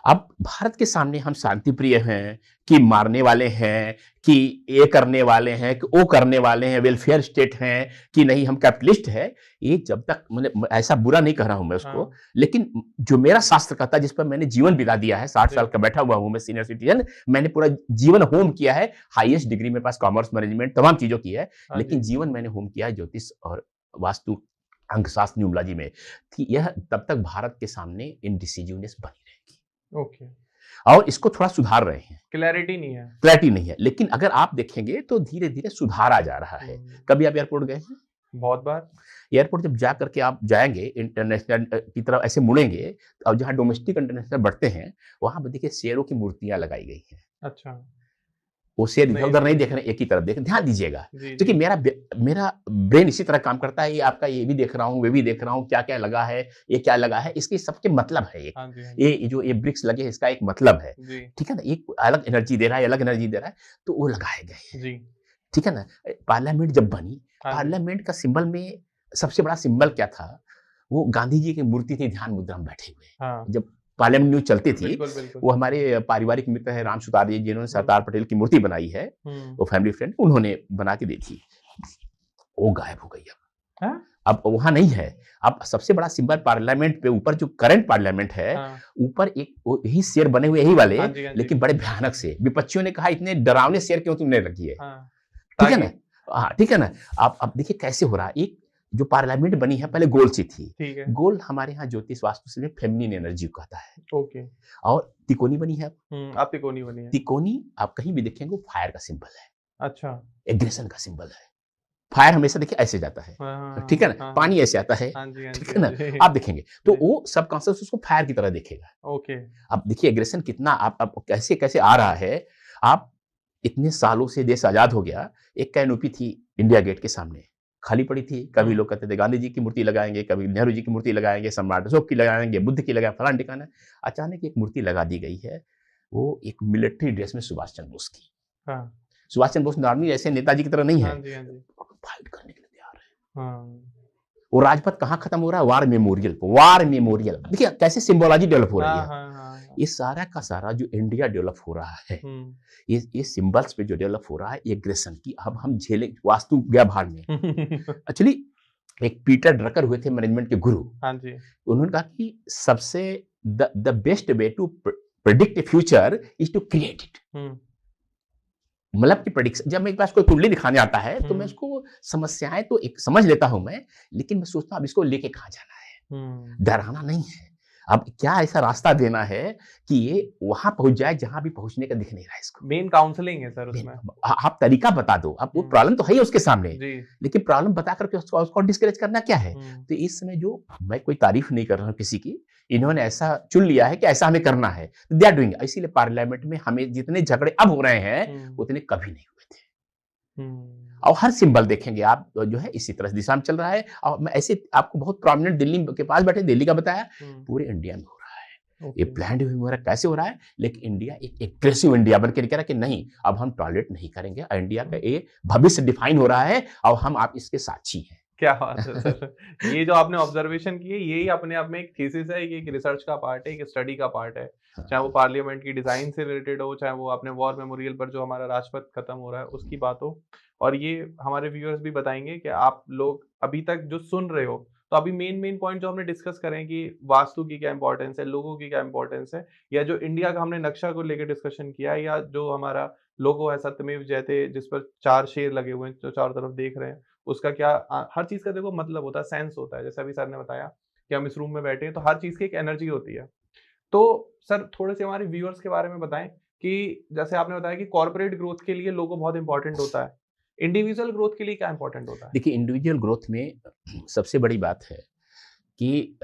अब भारत के सामने हम शांति प्रिय हैं कि मारने वाले हैं, कि ये करने वाले हैं, कि वो करने वाले हैं, वेलफेयर स्टेट हैं, कि नहीं हम कैपिटलिस्ट है। ये जब तक, मतलब ऐसा बुरा नहीं कह रहा हूं मैं उसको, लेकिन जो मेरा शास्त्र कहता है, जिस पर मैंने जीवन बिता दिया है, 60 साल का बैठा हुआ हूं मैं, सीनियर सिटीजन, मैंने पूरा जीवन होम किया है, हाईएस्ट डिग्री मेरे पास कॉमर्स मैनेजमेंट तमाम चीजों की है, लेकिन जीवन मैंने होम किया है ज्योतिष और वास्तु अंकशास्त्र न्यूमरोलॉजी में थी। यह तब तक भारत के सामने इनडिसिजिवनेस बनी रहेगी। ओके। और इसको थोड़ा सुधार रहे हैं, क्लैरिटी नहीं है, लेकिन अगर आप देखेंगे तो धीरे धीरे सुधारा जा रहा है। कभी आप एयरपोर्ट गए हैं? बहुत बार। एयरपोर्ट जब जा करके आप जाएंगे, इंटरनेशनल की तरफ ऐसे मुड़ेंगे, और जहां डोमेस्टिक इंटरनेशनल बढ़ते हैं, वहां पर देखिए शेरों की मूर्तियां लगाई गई हैं। अच्छा। वो शेर इधर उधर नहीं देख रहे, एक ही तरफ देख, ध्यान दीजिएगा, क्योंकि मेरा ब्रेन इसी तरह काम करता है। ये आपका ये भी देख रहा हूँ, वे भी देख रहा हूँ, क्या क्या लगा है, ये क्या लगा है, इसके सबके मतलब है। ये जो ये ब्रिक्स लगे, इसका एक मतलब है, ठीक है ना। एक अलग एनर्जी दे रहा है, अलग एनर्जी दे रहा है, तो वो लगाए गए हैं, ठीक है ना। पार्लियामेंट जब बनी, पार्लियामेंट का सिंबल में सबसे बड़ा सिंबल क्या था? वो गांधी जी की मूर्ति थी, ध्यान मुद्रा में बैठे हुए। जब पार्लियामेंट न्यूज चलती थी, वो हमारे पारिवारिक मित्र है राम सुतार जी, जिन्होंने सरदार पटेल की मूर्ति बनाई है, वो फैमिली फ्रेंड, उन्होंने बना के दी थी। वो गायब हो गई। अब वहां नहीं है। अब सबसे बड़ा सिंबल पार्लियामेंट पे ऊपर, जो करंट पार्लियामेंट है, ऊपर एक यही शेर बने हुए, यही वाले, लेकिन बड़े भयानक से। विपक्षियों ने कहा इतने डरावने शेर क्यों तुमने रखी है, ठीक है ना। हाँ, ठीक है ना। आप देखिए कैसे हो रहा है। एक जो पार्लियामेंट बनी है, पहले गोल सी थी। गोल हमारे यहाँ ज्योतिष वास्तु से फेमिनिन एनर्जी को कहता है। ओके। और तिकोनी बनी है। आप तिकोनी बनी है। तिकोनी आप कहीं भी देखेंगे, वो फायर का सिंबल है। अच्छा। एग्रेशन का सिंबल है। फायर हमेशा देखिए ऐसे जाता है, ठीक है ना। पानी ऐसे आता है, ठीक है ना। आप देखेंगे तो वो सबकॉन्शियस उसको फायर की तरह देखेगा। ओके। अब देखिए एग्रेशन कितना आप कैसे कैसे आ रहा है। आप इतने सालों से देश आजाद हो गया, एक कैनोपी थी इंडिया गेट के सामने, खाली पड़ी थी। कभी लोग कहते थे गांधी जी की मूर्ति लगाएंगे, कभी नेहरू जी की मूर्ति लगाएंगे, सम्राट अशोक की लगाएंगे, बुद्ध की लगाएंगे, फलाना ठिकाना। अचानक एक मूर्ति लगा दी गई है, वो एक मिलिट्री ड्रेस में सुभाष चंद्र बोस की। हाँ। सुभाष चंद्र बोस आर्मी ऐसे नेताजी की तरह नहीं है। हाँ जी, हाँ जी। फाइट करने के लिए तैयार है। हाँ। वो राजपथ कहाँ खत्म हो रहा है? War memorial. वार मेमोरियल देखिए कैसे सिंबोलॉजी डेवलप हो रही है। हाँ। ये सारा का सारा जो इंडिया डेवलप हो रहा है, ये सिंबल्स पे जो डेवलप हो रहा है, ये एग्रेशन की अब हम झेले। वास्तु गया भाग में। एक्चुअली एक पीटर ड्रकर हुए थे मैनेजमेंट के गुरु। हाँ जी। उन्होंने कहा कि सबसे the best way to predict future is to create it. मतलब कि प्रेडिक्शन, जब मेरे पास कोई कुंडली दिखाने आता है तो मैं उसको समस्याएं तो एक समझ लेता हूं मैं, लेकिन मैं सोचता हूं अब इसको लेके कहां जाना है। डराना नहीं है, अब क्या ऐसा रास्ता देना है कि ये वहां पहुंच जाए जहां भी पहुंचने का दिख नहीं रहा है इसको। मेन काउंसलिंग है सर उसमें। आप तरीका बता दो, अब वो प्रॉब्लम तो है ही उसके सामने, लेकिन प्रॉब्लम बता करके उसको डिस्करेज करना क्या है। तो इस समय जो मैं कोई तारीफ नहीं कर रहा हूँ किसी की, इन्होंने ऐसा चुन लिया है कि ऐसा हमें करना है, दे आर डूइंग। इसीलिए पार्लियामेंट में हमें जितने झगड़े अब हो रहे हैं उतने कभी नहीं हुए थे। और हर सिंबल देखेंगे आप जो है इसी तरह दिशा में चल रहा है। और मैं ऐसे आपको बहुत प्रोमिनेंट दिल्ली के पास बैठे, दिल्ली का बताया, पूरे इंडिया में हो रहा है। ये प्लान हो रहा है, कैसे हो रहा है, लेकिन इंडिया एक एग्रेसिव इंडिया बन के कह रहा है कि नहीं अब हम टॉयलेट नहीं करेंगे। इंडिया का ये भविष्य डिफाइन हो रहा है और हम आप इसके साक्षी हैं। क्या बात है सर। ये जो आपने ऑब्जर्वेशन की है यही अपने आप में एक थीसिस है, ये एक रिसर्च का पार्ट है, एक स्टडी का पार्ट है। हाँ। चाहे वो पार्लियामेंट की डिजाइन से रिलेटेड हो, चाहे वो अपने वॉर मेमोरियल पर जो हमारा राजपथ खत्म हो रहा है उसकी बात हो। और ये हमारे व्यूअर्स भी बताएंगे कि आप लोग अभी तक जो सुन रहे हो, तो अभी मेन पॉइंट जो हमने डिस्कस करें कि वास्तु की क्या इंपॉर्टेंस है, लोगों की क्या इंपॉर्टेंस है, या जो इंडिया का हमने नक्शा को लेकर डिस्कशन किया, या जो हमारा लोगो है सत्यमेव जयते जिस पर 4 शेर लगे हुए हैं जो चारों तरफ देख रहे हैं, उसका क्या हर चीज़ का देखो मतलब होता है, सेंस होता है। जैसे अभी सर ने बताया कि हम इस रूम में बैठे हैं तो हर चीज़ की एक एनर्जी होती है। तो सर थोड़े-से हमारे व्यूअर्स के बारे में बताएँ कि जैसे आपने बताया कि कॉर्पोरेट ग्रोथ के लिए लोगो बहुत इंपॉर्टेंट होता है। इंडिविजुअल ग्रोथ के लिए क्या इंपॉर्टेंट होता है? देखिए, इंडिविजुअल ग्रोथ में सबसे बड़ी बात है कि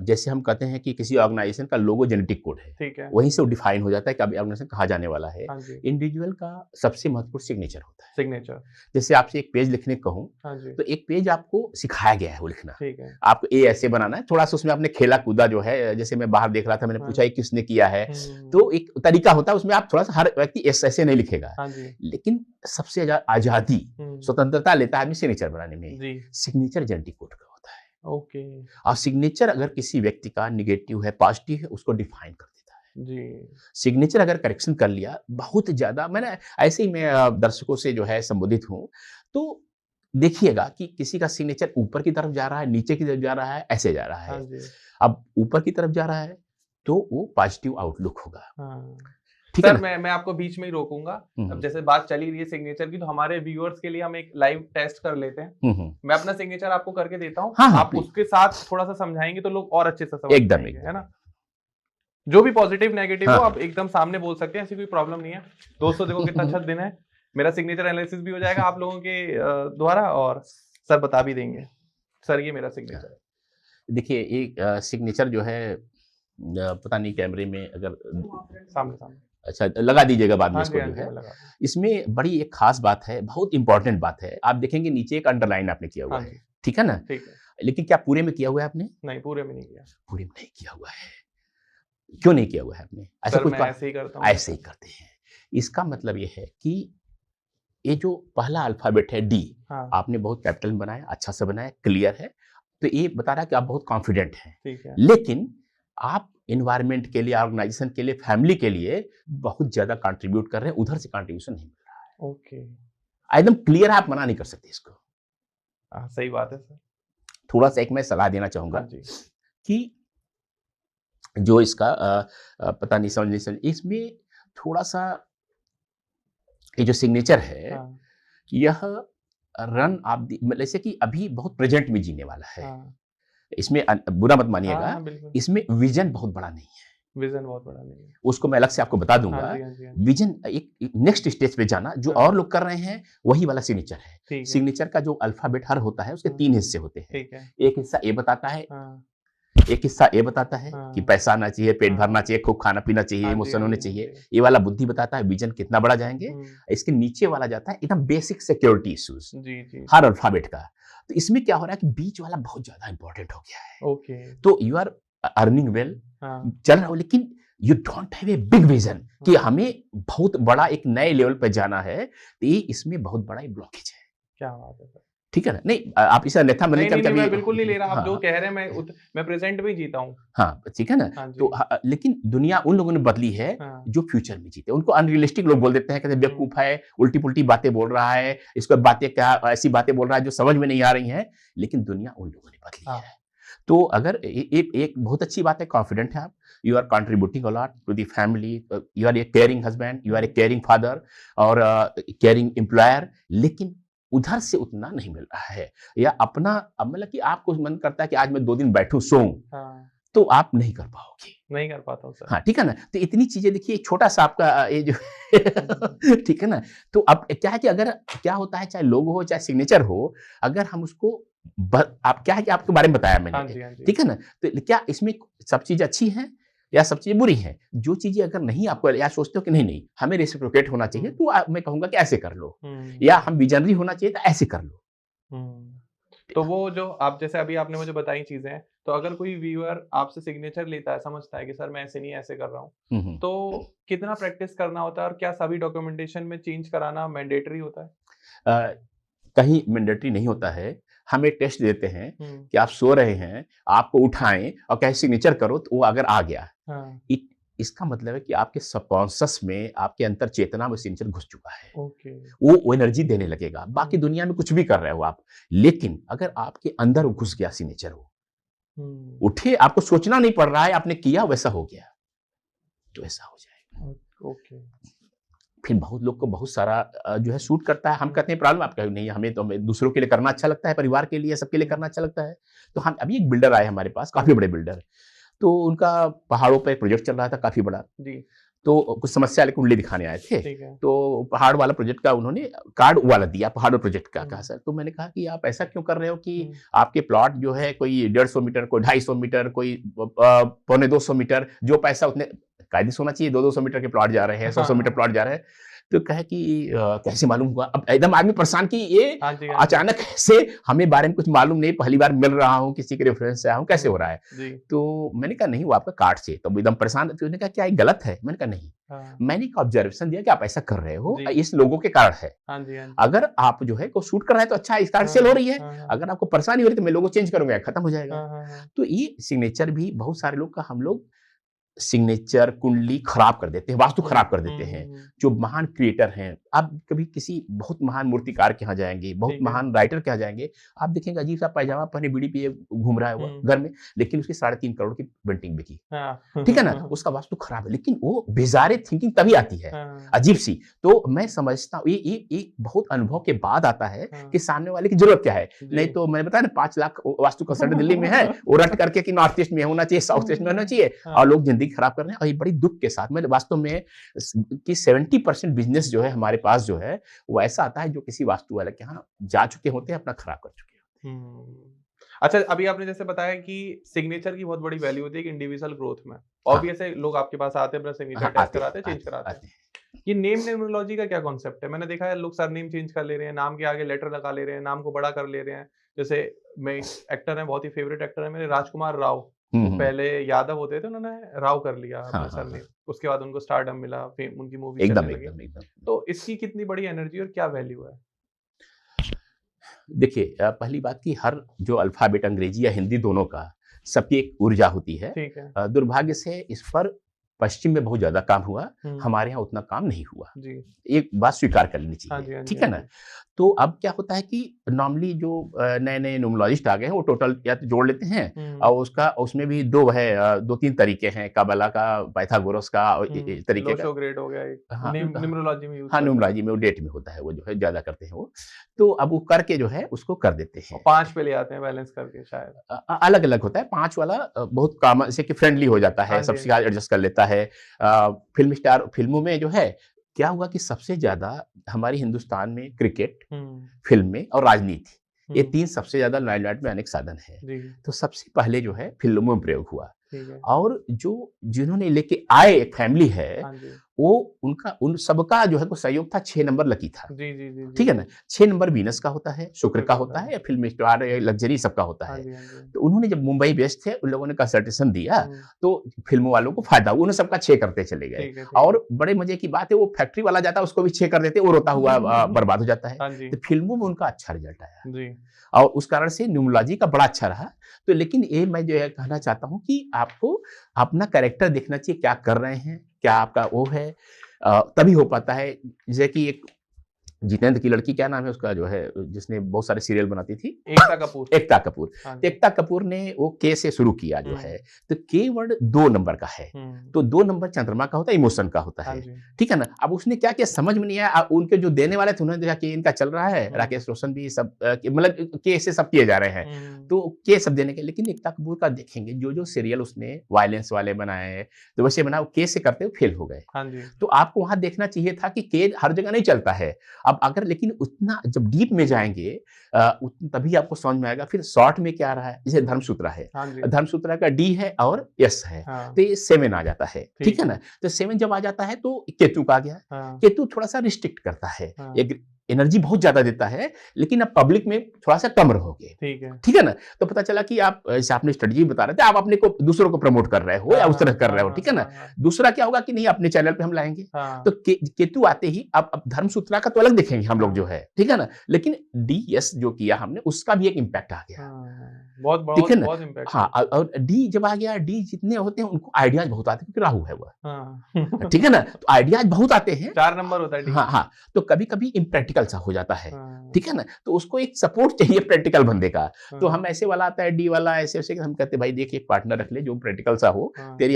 जैसे हम कहते हैं कि किसी ऑर्गेनाइजेशन का लोगो जेनेटिक कोड है, ठीक है। वहीं से वो डिफाइन हो जाता है कि अब ऑर्गेनाइजेशन कहाँ जाने वाला है। हाँ जी। इंडिविजुअल का सबसे महत्वपूर्ण सिग्नेचर होता है। सिग्नेचर। जैसे आपसे एक पेज लिखने को कहूँ, हाँ जी। तो एक पेज आपको सिखाया गया है वो लिखना। ठीक है। आपको ए ऐसे बनाना है, थोड़ा-सा उसमें आपने खेला-कूदा जो है, जैसे मैं बाहर देख रहा था, मैंने हाँ। पूछा ये किसने किया है? हुँ। तो एक तरीका होता है, उसमें आप थोड़ा-सा हर व्यक्ति ऐसे नहीं लिखेगा। हाँ जी। लेकिन सबसे आज़ादी, हुँ। स्वतंत्रता लेता है आदमी सिग्नेचर बनाने में। जी। सिग्नेचर जेनेटिक कोड का होता है। ओके। और सिग्नेचर अगर किसी व्यक्ति का नेगेटिव है, पॉजिटिव है, उसको डिफाइन कर देता है। जी। सिग्नेचर अगर करेक्शन कर लिया, बहुत ज़्यादा मैंने ऐसे ही मैं दर्शकों से जो है संबोधित हूँ, तो देखिएगा कि किसी का सिग्नेचर ऊपर की तरफ जा रहा है, नीचे की तरफ जा रहा है, ऐसे जा रहा हाँ है। जी। अब ऊपर की तरफ जा रहा है, तो वो पॉजिटिव आउटलुक होगा। हाँ। ठीक है सर ना? मैं आपको बीच में ही रोकूँगा। हुँ, अब हुँ। जैसे बात चली रही है सिग्नेचर की, तो हमारे व्यूअर्स के लिए हम एक लाइव टेस्ट कर लेते हैं। हुँ, हुँ। मैं अपना सिग्नेचर आपको करके देता हूँ। हाँ, हाँ, आप प्लीज़। उसके साथ थोड़ा-सा समझाएँगे तो लोग और अच्छे से समझ एकदम, पाएँगे, है एकदम। ना? जो भी पॉजिटिव नेगेटिव हाँ, हो आप हाँ। एकदम सामने बोल सकते हैं, ऐसी कोई प्रॉब्लम नहीं है। दोस्तों देखो कितना अच्छा दिन है। मेरा सिग्नेचर एनालिसिस भी हो जाएगा आप लोगों के द्वारा, और सर बता भी देंगे। सर ये मेरा सिग्नेचर है। देखिए, एक सिग्नेचर जो है पता नहीं कैमरे में अगर सामने-सामने। अच्छा लगा दीजिएगा बाद में हाँ जी, इसको हाँ जो जी, है। मैं लगा दूँ। इसमें बड़ी एक ख़ास बात है, बहुत इम्पोर्टेंट बात है। आप देखेंगे नीचे एक अंडरलाइन आपने किया हाँ हुआ है, जी, ठीक है ना? ठीक है। लेकिन क्या पूरे में किया हुआ है आपने? नहीं, पूरे में नहीं किया। पूरे में नहीं किया हुआ है। क्यों नहीं किया हुआ है आपने? ऐसा सर कुछ मैं का ऐसे ही करता हूँ ऐसे जैसे। ही करते हैं। इसका मतलब ये है कि ये जो पहला अल्फ़ाबेट है डी, हाँ, आपने बहुत कैपिटल में बनाया, अच्छा से बनाया, क्लियर है। तो ये बता रहा है कि आप बहुत कॉन्फिडेंट हैं। ठीक है। लेकिन आप एनवायरनमेंट के लिए, ऑर्गेनाइज़ेशन के लिए, फैमिली के लिए बहुत ज़्यादा कंट्रीब्यूट कर रहे हैं, उधर से कंट्रीब्यूशन नहीं मिल रहा ओके। है। एकदम क्लियर है, आप मना नहीं कर सकते इसको। हाँ, सही बात है सर। थोड़ा-सा एक मैं सलाह देना चाहूँगा हाँ जी। कि जो इसका पता नहीं समझ नहीं समझ इसमें थोड़ा-सा ये जो सिग्नेचर है, हाँ, यह रन आप द मतलब जैसे कि अभी बहुत प्रेज़ेंट में जीने वाला है। हाँ। इसमें बुरा मत हाँ, मानिएगा, हाँ, बिल्कुल। इसमें विज़न बहुत बड़ा नहीं है। विज़न बहुत बड़ा नहीं है। उसको मैं अलग से आपको बता हाँ दूँगा। जी, हाँ जी, हाँ जी। विज़न एक नेक्स्ट स्टेज पे जाना, जो हाँ, और लोग कर रहे हैं, वही वाला सिग्नेचर है। ठीक है। सिग्नेचर का जो अल्फ़ाबेट हर होता है, उसके हाँ, 3 हिस्से होते हैं। ठीक है। एक हिस्सा ए बताता है, हाँ, एक हिस्सा ए बताता है कि हाँ, पैसा आना चाहिए, पेट भरना हाँ। चाहिए, खूब खाना-पीना चाहिए, हाँ जी, इमोशन हाँ होने जी, हाँ चाहिए। जी। ये वाला बुद्धि बताता है विज़न कितना बड़ा जाएँगे। हुँ। इसके नीचे वाला जाता है एकदम बेसिक सिक्योरिटी इश्यूज़, जी, जी, हर जी। अल्फ़ाबेट का। तो इसमें क्या हो रहा है कि बीच वाला बहुत ज़्यादा इम्पोर्टेंट हो गया है। ओके। तो यू आर अर्निंग वेल, हाँ, चल रहा हो, लेकिन you don't have a big vision कि हाँ। हमें बहुत बड़ा एक नए लेवल पे जाना है। तो ये इसमें बहुत बड़ा एक ब्लॉकेज है। क्या बात है सर। ठीक है ना? नहीं आप इसे अन्यथा मन नहीं, कभी नहीं, नहीं, कभी मैं बिल्कुल नहीं ले रहा। आप जो हाँ, कह रहे हैं मैं प्रेज़ेंट में ही जीता हूँ। हाँ, ठीक है ना? हाँ तो जी। लेकिन दुनिया उन लोगों ने बदली है हाँ। जो फ्यूचर में जीते। उनको अनरियलिस्टिक लोग बोल देते हैं, कहते हैं हुँ, बेवकूफ़ है, उल्टी-पुल्टी बातें बोल रहा है, इसको बातें क्या ऐसी बातें बोल रहा है जो समझ में नहीं आ रही हैं। लेकिन दुनिया उन लोगों ने बदली है। हाँ, तो अगर एक बहुत अच्छी बात है, कॉन्फिडेंट है आप, you are contributing a lot to the family, you are a caring husband, you are a हुँ। केयरिंग फादर और केयरिंग एम्प्लॉयर, लेकिन उधर से उतना नहीं मिल रहा है। या अपना अब मतलब कि आपको मन करता है कि आज मैं 2 दिन बैठूँ, सोऊँ, हाँ, तो आप नहीं कर पाओगे। नहीं कर पाता हूँ सर। हाँ, ठीक है ना? तो इतनी चीज़ें देखिए, छोटा-सा आपका ये जो हुँ। ठीक है ना? तो अब क्या है कि अगर क्या होता है, चाहे लोगो हो, चाहे सिग्नेचर हो, अगर हम उसको आप क्या है कि आपके बारे में बताया मैंने, हाँ जी, हाँ जी। ठीक है ना? तो क्या इसमें सब चीज़ अच्छी हैं या सब चीज़ें बुरी हैं? जो चीज़ें अगर नहीं आपको या सोचते हो कि नहीं, हमें रेसिप्रोकेट होना चाहिए, हुँ, तो मैं कहूँगा कि ऐसे कर लो, या हुँ, हम विज़नरी होना चाहिए तो ऐसे कर लो। हुँ। तो वो जो आप जैसे अभी आपने मुझे बताई चीज़ें, तो अगर कोई व्यूअर आपसे सिग्नेचर लेता है, समझता है कि सर मैं ऐसे नहीं ऐसे कर रहा हूँ, हुँ, हुँ। तो कितना प्रैक्टिस करना होता है और क्या सभी डॉक्यूमेंटेशन में चेंज कराना मैंडेटरी होता है? कहीं मैंडेटरी नहीं होता है। हमें टेस्ट देते हैं हम्म, कि आप सो रहे हैं, आपको उठाएं और कहे सिग्नेचर करो, तो वो अगर आ गया, हाँ, इसका मतलब है कि आपके सबकॉन्शियस में, आपके अंतर चेतना में सिग्नेचर घुस चुका है। ओके, वो एनर्जी देने लगेगा। बाकी हम्म, दुनिया में कुछ भी कर रहे हो आप, लेकिन अगर आपके अंदर वो घुस गया सिग्नेचर, वो हम्म, उठे, आपको सोचना नहीं पड़ रहा है, आपने किया वैसा हो गया, तो ऐसा हो जाएगा। ओके, फिर बहुत लोग को बहुत सारा जो है सूट करता है। हम हम्म, कहते हैं प्रॉब्लम, आप कहे नहीं, हमें दूसरों के लिए करना अच्छा लगता है, परिवार के लिए, सबके लिए हम्म, करना अच्छा लगता है। तो हम अभी एक बिल्डर आए हमारे पास, काफ़ी हम्म, बड़े बिल्डर, तो उनका पहाड़ों पे एक प्रोजेक्ट चल रहा था काफ़ी बड़ा। जी, तो कुछ समस्या लेके कुंडली दिखाने आए थे। ठीक है, तो पहाड़ वाला प्रोजेक्ट का उन्होंने कार्ड वाला दिया, पहाड़ प्रोजेक्ट का। कहा हम्म, सर, तो मैंने कहा कि आप ऐसा क्यों कर रहे हो कि हम्म, आपके प्लॉट जो है कोई 150 मीटर, कोई 250 मीटर, कोई पौने 200 मीटर, जो पैसा उतने कायदे होना चाहिए, 200 मीटर के प्लॉट जा रहे हैं, 100 मीटर हाँ, प्लॉट जा रहे हैं। तो कहे कि कैसे मालूम हुआ? अब एकदम आदमी परेशान कि ये हाँ जी, हाँ जी, अचानक से, हमें बारे में कुछ मालूम नहीं, पहली बार मिल रहा हूँ, किसी के रेफरेंस से आया हूँ, कैसे हो रहा है? जी, तो मैंने कहा नहीं, वो आपका कार्ड से। तो एकदम परेशान, तो उसने कहा क्या ये गलत है? मैंने कहा नहीं, हाँ, मैंने एक ऑब्जर्वेशन दिया कि आप ऐसा कर रहे हो, जी, इस लोगों के कारण है। हाँ जी, हाँ जी, अगर आप जो है को शूट कर रहे हैं तो अच्छा है, इस कार्ड हाँ, सेल हो रही है। हाँ, हाँ, अगर आपको परेशानी हो रही है तो मैं लोगो चेंज करूँगा, खत्म हो जाएगा। हाँ, हाँ, हाँ, तो ये सिग्नेचर भी बहुत सारे लोग का हम लोग सिग्नेचर, कुंडली खराब कर देते हैं, वास्तु हुँ, खराब कर देते हुँ, हैं। हुँ, जो महान क्रिएटर हैं, आप कभी किसी बहुत महान मूर्तिकार के यहाँ जाएँगे, बहुत ठीक है, महान राइटर के यहाँ जाएँगे, आप देखेंगे अजीब-सा पैजामा पहने बीड़ी पिए घूम रहा है वो हुँ, घर में, लेकिन उसकी 3.5 करोड़ की पेंटिंग बिकी। हाँ, ठीक है ना? उसका वास्तु खराब है, लेकिन वो बेज़ारे थिंकिंग तभी आती है, हाँ, अजीब-सी। तो मैं समझता हूँ ये बहुत अनुभव के बाद आता है हाँ, कि सामने वाले की ज़रूरत क्या है। नहीं जी, तो मैंने बताया ना, 5 लाख वास्तु कंसल्टेंट दिल्ली में है, वो रट करके कि नॉर्थ ईस्ट में होना चाहिए, साउथ ईस्ट में होना चाहिए, हाँ, और लोग ज़िंदगी खराब कर रहे हैं। और ये बड़ी दुःख के साथ मैंने वास्तव में कि 70% बिज़नेस जो है हमारे पास जो है, वो ऐसा आता है जो किसी वास्तु वाले के यहाँ जा चुके होते हैं, अपना खराब कर चुके होते हैं। हुँ। अच्छा, अभी आपने जैसे बताया कि सिग्नेचर की बहुत बड़ी वैल्यू होती है एक इंडिविजुअल ग्रोथ में। हाँ, ऑब्वियस है लोग आपके पास आते हैं, अपना सिग्नेचर हाँ, टेस्ट कराते हैं, चेंज आते हैं, कराते हैं। आते हैं। ये नेम न्यूमरोलॉजी का क्या कॉन्सेप्ट है? मैंने देखा है लोग सरनेम चेंज कर ले रहे हैं, नाम के आगे लेटर लगा ले रहे हैं, नाम को बड़ा कर ले रहे हैं। जैसे मैं एक एक्टर हैं, बहुत ही फेवरेट एक्टर हैं मेरे राजकुमार राव। हुँ, वो हुँ। पहले यादव होते थे, उन्होंने राव कर लिया हाँ, अपना हाँ, हाँ। सरनेम। उसके बाद उनको स्टारडम मिला, फेम उनकी मूवीज़ चलने एकदम, लगी। एकदम, एकदम। तो इसकी कितनी बड़ी एनर्जी और क्या वैल्यू है? देखिए, पहली बात कि हर जो अल्फ़ाबेट अंग्रेज़ी या हिंदी दोनों का, सबकी एक ऊर्जा होती है। ठीक है। दुर्भाग्य से इस पर पश्चिम में बहुत ज़्यादा काम हुआ, हुँ, हमारे यहाँ उतना काम नहीं हुआ। जी। एक बात स्वीकार कर लेनी हाँ चाहिए, जी, हाँ जी, ठीक हाँ है ना? जी। तो अब क्या होता है कि नॉर्मली जो नए-नए न्यूमरोलॉजिस्ट आ गए हैं, वो टोटल या तो जोड़ लेते हैं, हुँ, और उसका उसमें भी 2 है, 2-3 तरीके हैं, काबला का, पाइथागोरस का, और हुँ। तरीके का। लोशो ग्रेड हो गया एक, हाँ, न्यूमरोलॉजी में यूज़ हाँ, करते हैं। न्यूमराजी में वो डेट में होता है, वो जो है ज़्यादा करते हैं वो। तो अब वो करके जो है उसको कर देते और हैं। 5 पे ले आते हैं बैलेंस करके शायद। अलग-अलग होता है, 5 वाला बहुत कॉमन, जैसे कि फ्रेंडली हो जाता हाँ है, जी, हाँ सबसे जी। ज़्यादा एडजस्ट कर लेता है। फ़िल्म स्टार फ़िल्मों में जो है, क्या हुआ कि सबसे ज़्यादा हमारे हिंदुस्तान में क्रिकेट, हुँ, फ़िल्में और राजनीति, ये हुँ। 3 सबसे ज़्यादा लाइमलाइट में आने के साधन है। जी, तो सबसे पहले जो है फ़िल्मों में प्रयोग हुआ, ठीक है। और जो जिन्होंने लेके आए, एक फैमिली है, हाँ जी। वो उनका उन सबका जो है को सहयोग था, 6 नंबर लकी था। जी, जी, जी, जी, ठीक है जी। ना? 6 नंबर वीनस का होता है, शुक्र शुक्र का का होता होता है। है, या फ़िल्म स्टार या लग्ज़री सबका होता हाँ है। जी, हाँ जी। तो उन्होंने जब मुंबई बेस्ड थे, उन लोगों ने कंसल्टेशन दिया, हुँ, तो फ़िल्म वालों को फ़ायदा हुआ, उन्होंने सबका 6 करते चले गए। ठीक है, ठीक है। और बड़े मज़े की बात है, वो फैक्ट्री वाला जाता है, उसको भी 6 कर देते, वो रोता हुआ बर्बाद हो जाता है। हाँ जी, तो फ़िल्मों में उनका अच्छा रिज़ल्ट आया, जी। और उस कारण से न्यूमरोलॉजी का बड़ा अच्छा रहा। तो लेकिन ये मैं जो है कहना चाहता हूँ कि आपको अपना कैरेक्टर देखना चाहिए, क्या कर रहे हैं, क्या आपका वो है, तभी हो पाता है। जैसे कि एक जितेंद्र की लड़की, क्या नाम है उसका, जो है जिसने बहुत सारे सीरियल बनाती थी, एकता कपूर। एकता कपूर। हाँ तो जी। एकता कपूर ने वो के से शुरू किया जो है, हुँ, तो के वर्ड 2 नंबर का है। हुँ। तो 2 नंबर चंद्रमा का होता है, इमोशन का होता हाँ है। जी। ठीक है ना? अब उसने क्या किया समझ में नहीं आया, उनके जो देने वाले थे उन्होंने देखा कि इनका चल रहा है, हुँ, राकेश रोशन भी सब मतलब के से सब किए जा रहे हैं। हुँ। तो के सब देने के, लेकिन एकता कपूर का देखेंगे, जो-जो सीरियल उसने वायलेंस वाले बनाए, तो वैसे बना, वो के से करते हुए फेल हो गए। हाँ जी। तो आपको वहाँ देखना चाहिए था कि केज हर जगह नहीं चलता है। अब अगर लेकिन उतना जब डीप में जाएँगे, तभी आपको समझ में आएगा। फिर शॉर्ट में क्या रहा है, जैसे धर्मसूत्रा है। हाँ जी। धर्मसूत्रा का डी है और एस है, हाँ, तो ये 7 आ जाता है, ठीक ठीक है है। ना? तो 7 जब आ जाता है तो केतु का आ गया। हाँ, केतु थोड़ा-सा रिस्ट्रिक्ट करता है। हाँ। एनर्जी बहुत ज्यादा देता है, लेकिन आप पब्लिक में थोड़ा सा कम रहोगे। ठीक है। ठीक है ना? तो पता चला कि आप जैसे आपने स्ट्रेटजी बता रहे थे, आप अपने को दूसरों को प्रमोट कर रहे हो या उस तरह कर रहे हो, ठीक है ना? दूसरा क्या होगा कि नहीं अपने चैनल पे हम लाएंगे। तो केतु आते ही अब धर्म सूत्रा का तो अलग देखेंगे हम लोग जो है, ठीक है ना? लेकिन डीएस जो किया हमने उसका भी एक इम्पैक्ट आ गया। बहुत ठीक है ना? बहुत इम्पैक्ट। हाँ, और डी जब आ गया, डी जितने होते हैं उनको आइडियाज बहुत आते हैं क्योंकि राहु है वह। ठीक है ना? तो आइडियाज बहुत आते हैं। 4 नंबर होता है डी। हाँ हाँ, तो कभी कभी इम्प्रैक्टिकल सा हो जाता है। ठीक है ना? तो उसको एक सपोर्ट चाहिए प्रैक्टिकल बंदे का। तो हम ऐसे वाला आता है डी वाला, ऐसे ऐसे हम कहते हैं भाई देख एक पार्टनर रख ले जो प्रैक्टिकल सा हो, तेरी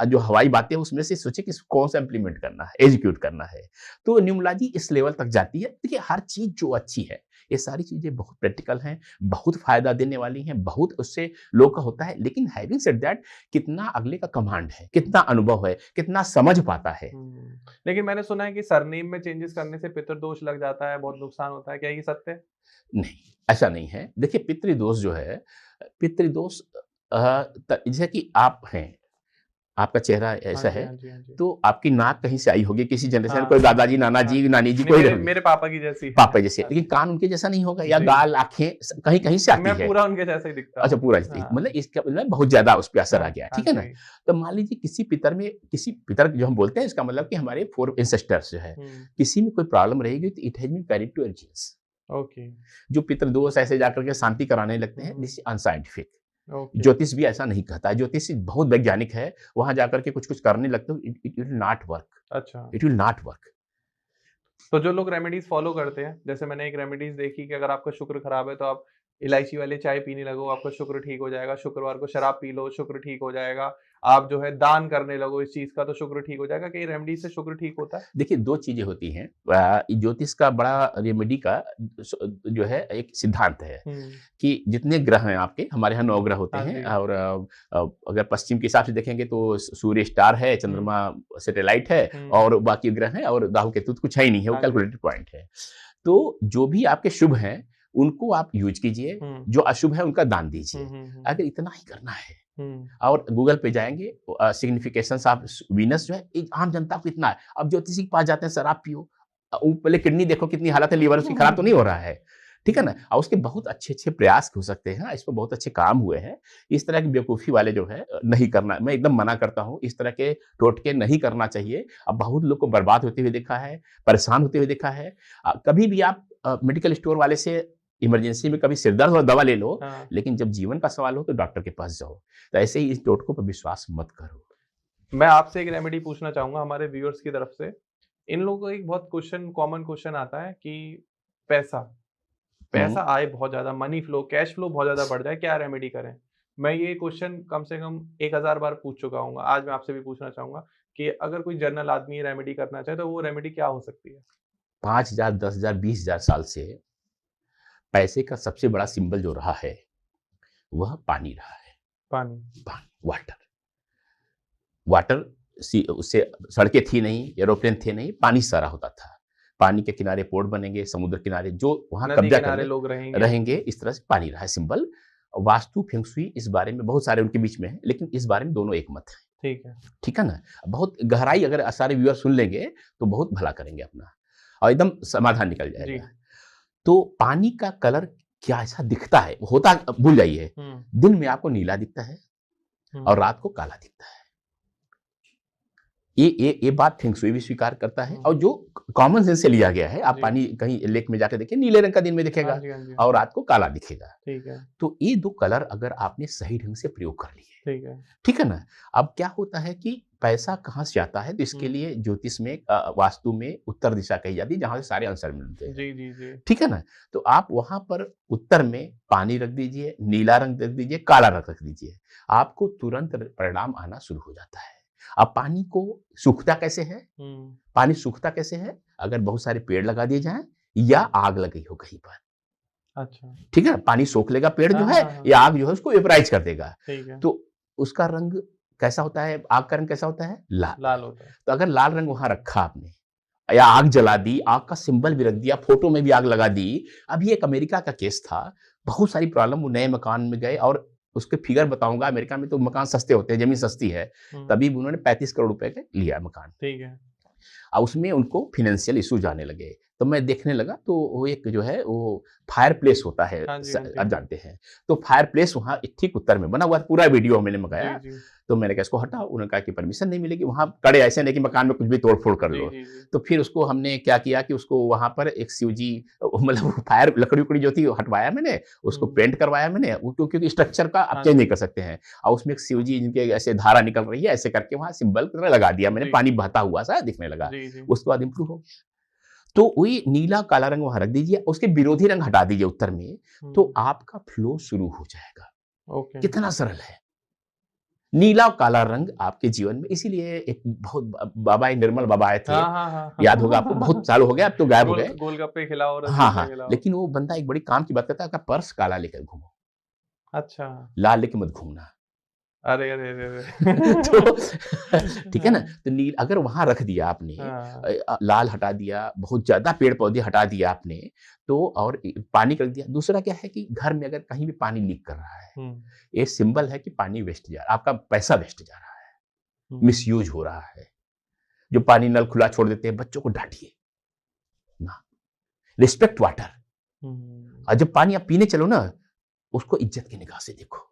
जो हवाई बातें उसमें से सोचे कि कौन सा इंप्लीमेंट करना है, एग्जीक्यूट करना है। तो न्यूमरोलॉजी इस लेवल तक जाती है। देखिए हर चीज जो अच्छी है, ये सारी चीजें बहुत प्रैक्टिकल हैं, बहुत फायदा देने वाली हैं, बहुत उससे लोग का होता है। लेकिन हैविंग सेड दैट, कितना अगले का कमांड है, कितना अनुभव है, कितना समझ पाता है। लेकिन मैंने सुना है कि सरनेम में चेंजेस करने से पितृदोष लग जाता है, बहुत नुकसान होता है, क्या ये सत्य है? नहीं, ऐसा नहीं है। देखिए पितृदोष जो है, पितृदोष जैसे कि आप हैं, आपका चेहरा ऐसा है, तो आपकी नाक कहीं से आई होगी किसी जनरेशन, कोई दादाजी, नाना जी, नानी जी, कोई मेरे पापा की जैसी, पापा जैसे, लेकिन कान उनके जैसा नहीं होगा, या गाल, आंखें कहीं कहीं से आती है। मैं पूरा उनके जैसा ही दिखता हूं। अच्छा, पूरा मतलब इसका मतलब बहुत ज्यादा उस पर असर आ गया। ठीक है ना? तो मान लीजिए किसी पितर जो हम बोलते हैं, इसका मतलब कि हमारे 4 एंसेस्टर्स जो है, किसी में कोई प्रॉब्लम रहेगी तो it has been carried to your genes. Okay. जो पितृदोष ऐसे जाकर के शांति कराने लगते हैं, दिस इज अनसाइंटिफिक। ज्योतिष भी ऐसा नहीं कहता है, ज्योतिष बहुत वैज्ञानिक है, वहां जाकर के कुछ कुछ करने लगते हो, इट विल नॉट वर्क। अच्छा, इट विल नॉट वर्क। तो जो लोग रेमेडीज फॉलो करते हैं, जैसे मैंने एक रेमेडीज देखी कि अगर आपका शुक्र खराब है तो आप इलायची वाली चाय पीने लगो, आपका शुक्र ठीक हो जाएगा। शुक्रवार को शराब पी लो, शुक्र ठीक हो जाएगा। आप जो है दान करने लगो इस चीज का, तो शुक्र ठीक हो जाएगा। कि रेमेडीज से शुक्र ठीक होता है? देखिए 2 चीजें होती हैं। ज्योतिष का बड़ा रेमेडी का जो है एक सिद्धांत है कि जितने ग्रह हैं आपके, हमारे यहाँ 9 ग्रह होते हैं, और अगर पश्चिम के हिसाब से देखेंगे तो सूर्य स्टार है, चंद्रमा सैटेलाइट है, और बाकी ग्रह हैं, और राहु केतु कुछ है ही नहीं है, वो कैलकुलेटेड पॉइंट है। तो जो भी आपके शुभ हैं उनको आप यूज कीजिए, जो अशुभ है उनका दान दीजिए। अगर इतना ही करना है, और गूगल पे जाएंगे, सिग्निफिकेशंस ऑफ वीनस जो है, एक आम जनता को इतना है। अब ज्योतिषी के पास जाते हैं, शराब पियो, पहले किडनी देखो कितनी हालत है, लीवर उसकी खराब तो नहीं हो रहा है। ठीक है ना? और उसके बहुत अच्छे अच्छे प्रयास हो सकते हैं, इस पर बहुत अच्छे काम हुए हैं। इस तरह की बेवकूफ़ी वाले जो है नहीं करना, मैं एकदम मना करता हूँ। इस तरह के टोटके नहीं करना चाहिए। अब बहुत लोग को बर्बाद होते हुए देखा है, परेशान होते हुए देखा है। कभी भी आप मेडिकल स्टोर वाले से इमरजेंसी में कभी सिरदर्द और दवा ले लो, लेकिन जब जीवन का सवाल हो तो डॉक्टर के पास जाओ। तो ऐसे ही इस टोटकों पर विश्वास मत करो। मैं आपसे एक रेमेडी पूछना चाहूंगा हमारे व्यूअर्स की तरफ से। इन लोगों को एक बहुत कॉमन क्वेश्चन आता है कि पैसा आए बहुत ज्यादा, मनी फ्लो, कैश फ्लो बहुत ज्यादा बढ़ जाए, क्या रेमेडी करें? मैं ये क्वेश्चन कम से कम 1000 बार पूछ चुका हूँ। आज मैं आपसे भी पूछना चाहूंगा कि अगर कोई जनरल आदमी रेमेडी करना चाहे तो वो रेमेडी क्या हो सकती है? 5000, 10,000, 20,000 साल से पैसे का सबसे बड़ा सिंबल जो रहा है वह पानी रहा है। पानी, वाटर उससे सड़कें थी नहीं, एरोप्लेन थे नहीं, पानी सारा होता था। पानी के किनारे पोर्ट बनेंगे, समुद्र किनारे जो वहां कब्जा कर लोग रहेंगे, इस तरह से पानी रहा है सिंबल। वास्तु फेंग शुई इस बारे में बहुत सारे उनके बीच में है, लेकिन इस बारे में दोनों एक मत है। ठीक है ना? बहुत गहराई अगर सारे व्यूअर सुन लेंगे तो बहुत भला करेंगे अपना, और एकदम समाधान निकल जाएगा। तो पानी का कलर क्या ऐसा दिखता है, होता भूल जाइए। दिन में आपको नीला दिखता है और रात को काला दिखता है। ये बात फेंग शुई भी स्वीकार करता है, और जो कॉमन सेंस से लिया गया है। आप पानी कहीं लेक में जाकर देखिए, नीले रंग का दिन में दिखेगा और रात को काला दिखेगा। ठीक है। तो ये 2 कलर अगर आपने सही ढंग से प्रयोग कर लिए, ठीक है ना? अब क्या होता है कि पैसा कहाँ से आता है, तो इसके लिए ज्योतिष में वास्तु में उत्तर दिशा कही जाती है, जहां से सारे आंसर मिलते हैं। जी। ठीक है ना? तो आप वहां पर उत्तर में पानी रख दीजिए, नीला रंग रख दीजिए, काला रंग रख दीजिए, आपको तुरंत परिणाम आना शुरू हो जाता है। अब पानी को सूखता कैसे है? पानी सूखता कैसे है? अगर बहुत सारे पेड़ लगा दिए जाएं या आग लगी हो कहीं पर। अच्छा, ठीक है ना? पानी सोख लेगा पेड़ जो है, या आग जो है उसको वेपराइज कर देगा। तो उसका रंग कैसा होता है? आग का रंग कैसा होता है? लाल होता है। तो अगर लाल रंग वहां रखा आपने, या आग जला दी, आग का सिंबल भी रख दिया, फोटो में भी आग लगा दी। अभी एक अमेरिका का केस था, बहुत सारी प्रॉब्लम, वो नए मकान में गए, और उसके फिगर बताऊंगा। अमेरिका में तो मकान सस्ते होते हैं, जमीन सस्ती है, तभी उन्होंने 35 करोड़ रुपए का लिया मकान। ठीक है। और उसमें उनको फाइनेंशियल इश्यूज आने लगे। तो मैं देखने लगा तो वो एक जो है वो फायर प्लेस होता है, हाँ जी, हाँ आप जी। जानते हैं। तो फायर प्लेस वहाँ ठीक उत्तर में बना हुआ है, पूरा वीडियो मैंने जी, मंगाया। जी। तो मैंने कहा इसको हटाओ, उन्होंने कहा कि परमिशन नहीं मिलेगी, वहाँ कड़े ऐसे नहीं कि मकान में कुछ भी तोड़-फोड़ कर जी, लो। जी, जी। तो फिर उसको हमने क्या किया कि उसको वहाँ पर एक शिवजी मतलब वो फायर लकड़ी-वकड़ी जो थी वो हटवाया मैंने, उसको हुँ। पेंट करवाया मैंने, वो क्योंकि स्ट्रक्चर का आप हाँ चेंज जी। नहीं कर सकते हैं। और उसमें एक शिवजी जिनके ऐसे धारा निकल रही है, ऐसे करके वहाँ सिंबल की तरह लगा दिया मैंने, जी। पानी बहता हुआ सा दिखने लगा। जी, जी। उसके बाद इम्प्रूव हो गया। तो वही नीला काला रंग वहाँ रख दीजिए, उसके विरोधी रंग हटा दीजिए उत्तर में, तो हुँ। आपका फ्लो शुरू हो जाएगा। ओके। कितना सरल है। नीला और काला रंग आपके जीवन में इसीलिए एक बहुत बाबा निर्मल बाबा आए थे, हाँ, हाँ, हाँ। याद होगा आपको, बहुत साल हो गए, अब तो गायब हो गए। गोलगप्पे खिलाओ, हाँ, रसगुल्ले हाँ, खिलाओ। लेकिन वो बंदा एक बड़ी काम की बात करता है, आपका पर्स काला लेकर घूमो, अच्छा। लाल लेके मत घूमना। अरे, अरे, अरे, तो अरे! ठीक है ना? तो नील अगर वहाँ रख दिया आपने, हाँ। लाल हटा दिया, बहुत ज़्यादा पेड़-पौधे हटा दिया आपने, तो और पानी कर दिया। दूसरा क्या है कि घर में अगर कहीं भी पानी लीक कर रहा है, हुँ, ये सिंबल है कि पानी वेस्ट जा रहा है, आपका पैसा वेस्ट जा रहा है, हुँ, मिसयूज़ हो रहा है। जो पानी नल खुला छोड़ देते हैं, बच्चों को डाँटिए ना, रिस्पेक्ट वाटर। हुँ, और जब पानी आप पीने चलो ना, उसको इज़्ज़त की निगाह से देखो।